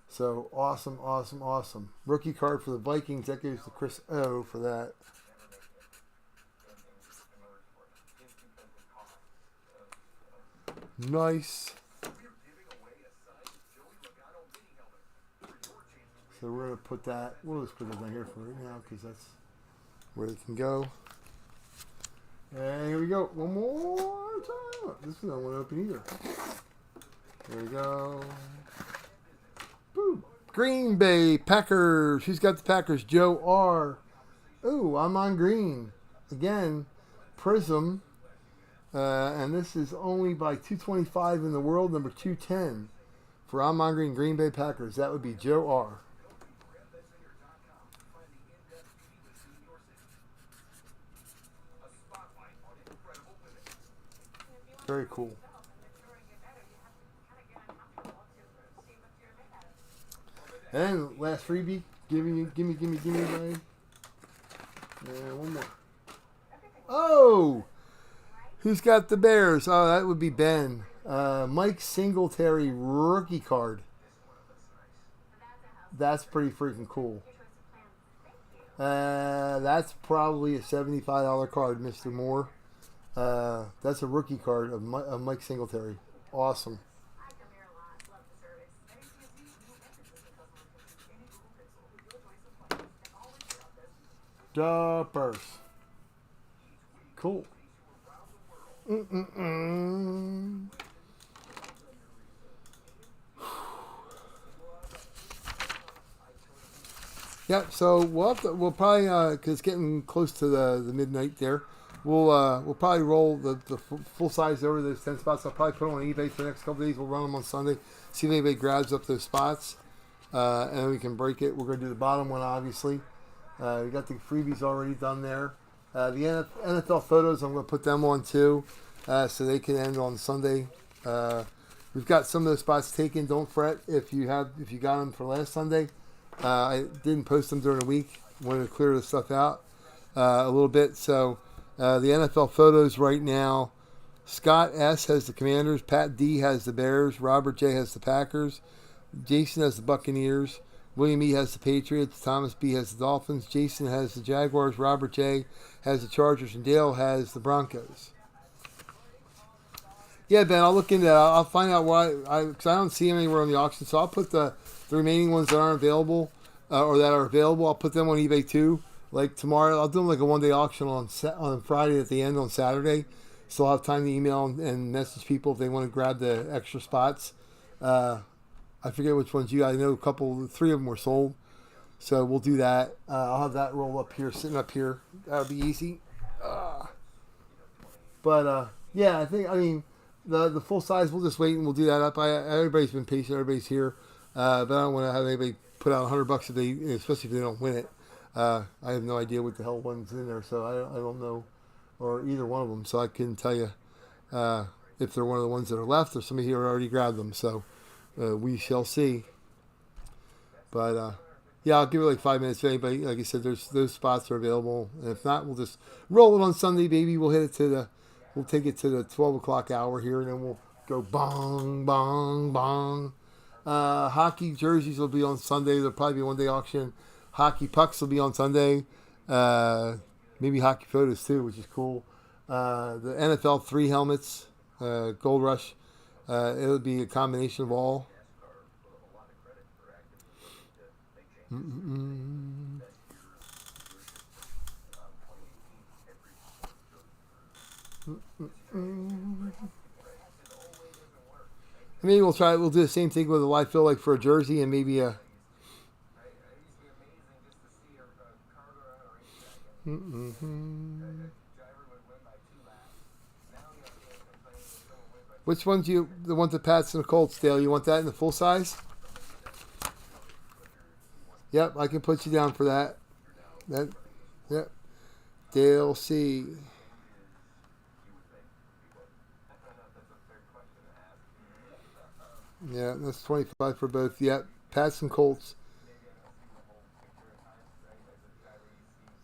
So awesome, awesome, awesome. Rookie card for the Vikings. That goes to Chris O for that. Nice. So we're going to put that, we'll just put that down here for right now because that's where it can go. And here we go. One more time. This one I don't want to open either. There we go. Boom. Green Bay Packers. Who's got the Packers? Joe R. Ooh, I'm on green. Again, Prism. And this is only by 225 in the world, number 210. For I'm on Green Bay Packers. That would be Joe R. Very cool. And last freebie, gimme, buddy. And one more. Oh, who's got the Bears? Oh, that would be Ben. Mike Singletary rookie card. That's pretty freaking cool. That's probably a $75 card, Mr. Moore. That's a rookie card of Mike Singletary. Awesome. Duppers. Cool. Yeah, so we'll probably because it's getting close to the midnight there. We'll probably roll the full size over those 10 spots. I'll probably put them on eBay for the next couple of days. We'll run them on Sunday. See if anybody grabs up those spots, and then we can break it. We're going to do the bottom one, obviously. We got the freebies already done there. The NFL photos, I'm going to put them on too, so they can end on Sunday. We've got some of those spots taken. Don't fret if you got them for last Sunday. I didn't post them during the week. Wanted to clear the stuff out a little bit. So the NFL photos right now, Scott S. has the Commanders. Pat D. has the Bears. Robert J. has the Packers. Jason has the Buccaneers. William E. has the Patriots. Thomas B. has the Dolphins. Jason has the Jaguars. Robert J. has the Chargers. And Dale has the Broncos. Yeah, Ben, I'll look into that. I'll find out why. Because I don't see them anywhere on the auction. So I'll put the remaining ones that aren't available or that are available. I'll put them on eBay too. Like tomorrow, I'll do them like a one-day auction on Friday at the end on Saturday. So I'll have time to email and message people if they want to grab the extra spots. I forget which ones I know three of them were sold. So we'll do that. I'll have that roll up here, sitting up here. That'll be easy. Yeah, I mean, the full size, we'll just wait and we'll do that up. Everybody's been patient. Everybody's here. But I don't want to have anybody put out $100 if they, especially if they don't win it. I have no idea what the hell one's in there, so I don't know, or either one of them. So I couldn't tell you if they're one of the ones that are left or somebody here already grabbed them. So we shall see. But yeah, I'll give it like 5 minutes to anybody. Like I said, those spots are available. And if not, we'll just roll it on Sunday, baby. We'll take it to the 12 o'clock hour here, and then we'll go bong, bong, bong. Hockey jerseys will be on Sunday. There'll probably be one-day auction. Hockey pucks will be on Sunday. Maybe hockey photos too, which is cool. The NFL 3 helmets, Gold Rush. It'll be a combination of all. Maybe we'll do the same thing with a live fill, like for a jersey and maybe a. Which ones the one that Pats and the Colts, Dale? You want that in the full size? Yep, I can put you down for that. Yep. Dale C. Yeah, that's 25 for both. Yep, Pats and Colts.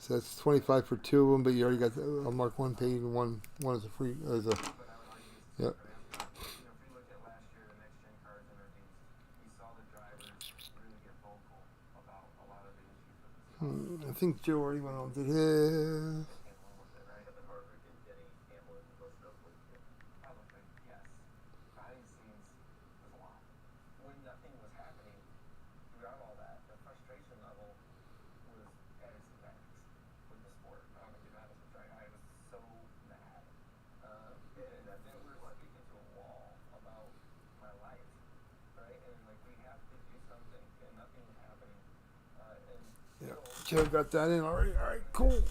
So that's 25 for two of them, but you already got. I'll mark one paid and one is a free. Yep. I think Joe already went on to his. Yeah, Joe got that in already. All right, cool.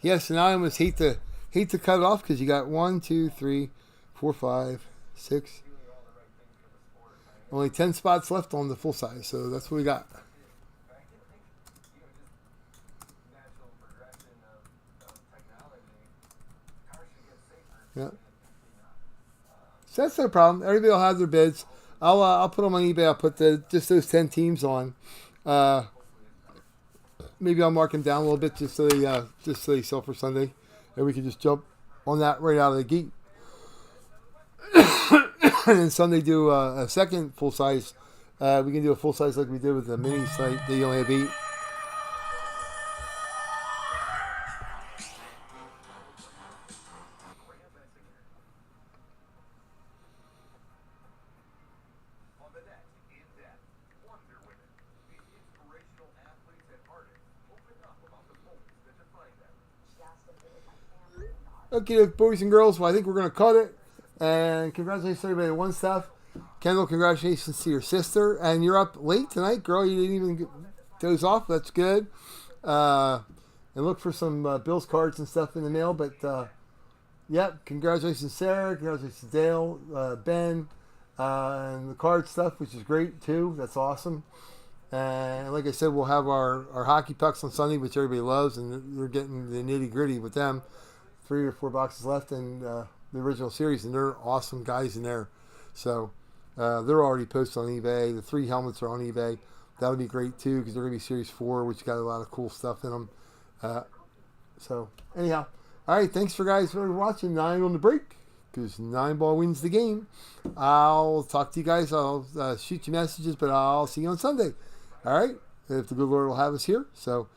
Yes, and I almost hate to cut it off because you got 1, 2, 3, 4, 5, 6. Only 10 spots left on the full size, so that's what we got. Yeah. So that's no problem. Everybody will have their bids. I'll put them on eBay. I'll put just those 10 teams on. Maybe I'll mark them down a little bit just so they sell for Sunday, and we can just jump on that right out of the gate. And then Sunday do a second full size. We can do a full size like we did with the mini site. They only have 8. Okay, boys and girls, well, I think we're going to cut it. And congratulations to everybody that won stuff. Kendall, congratulations to your sister. And you're up late tonight, girl. You didn't even doze off. That's good. And look for some Bills cards and stuff in the mail. But, yep, congratulations, Sarah. Congratulations, Dale, Ben, and the card stuff, which is great, too. That's awesome. And like I said, we'll have our hockey pucks on Sunday, which everybody loves. And we're getting the nitty-gritty with them. 3 or 4 boxes left in the original series, and they're awesome guys in there. So they're already posted on eBay. The 3 helmets are on eBay. That'll be great too because they're going to be Series 4, which got a lot of cool stuff in them. So anyhow, all right. Thanks for watching 9 on the break because 9 ball wins the game. I'll talk to you guys. I'll shoot you messages, but I'll see you on Sunday. All right, if the good Lord will have us here. So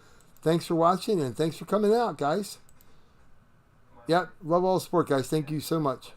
thanks for watching and thanks for coming out, guys. Yep, love all the sport, guys. Thank you so much.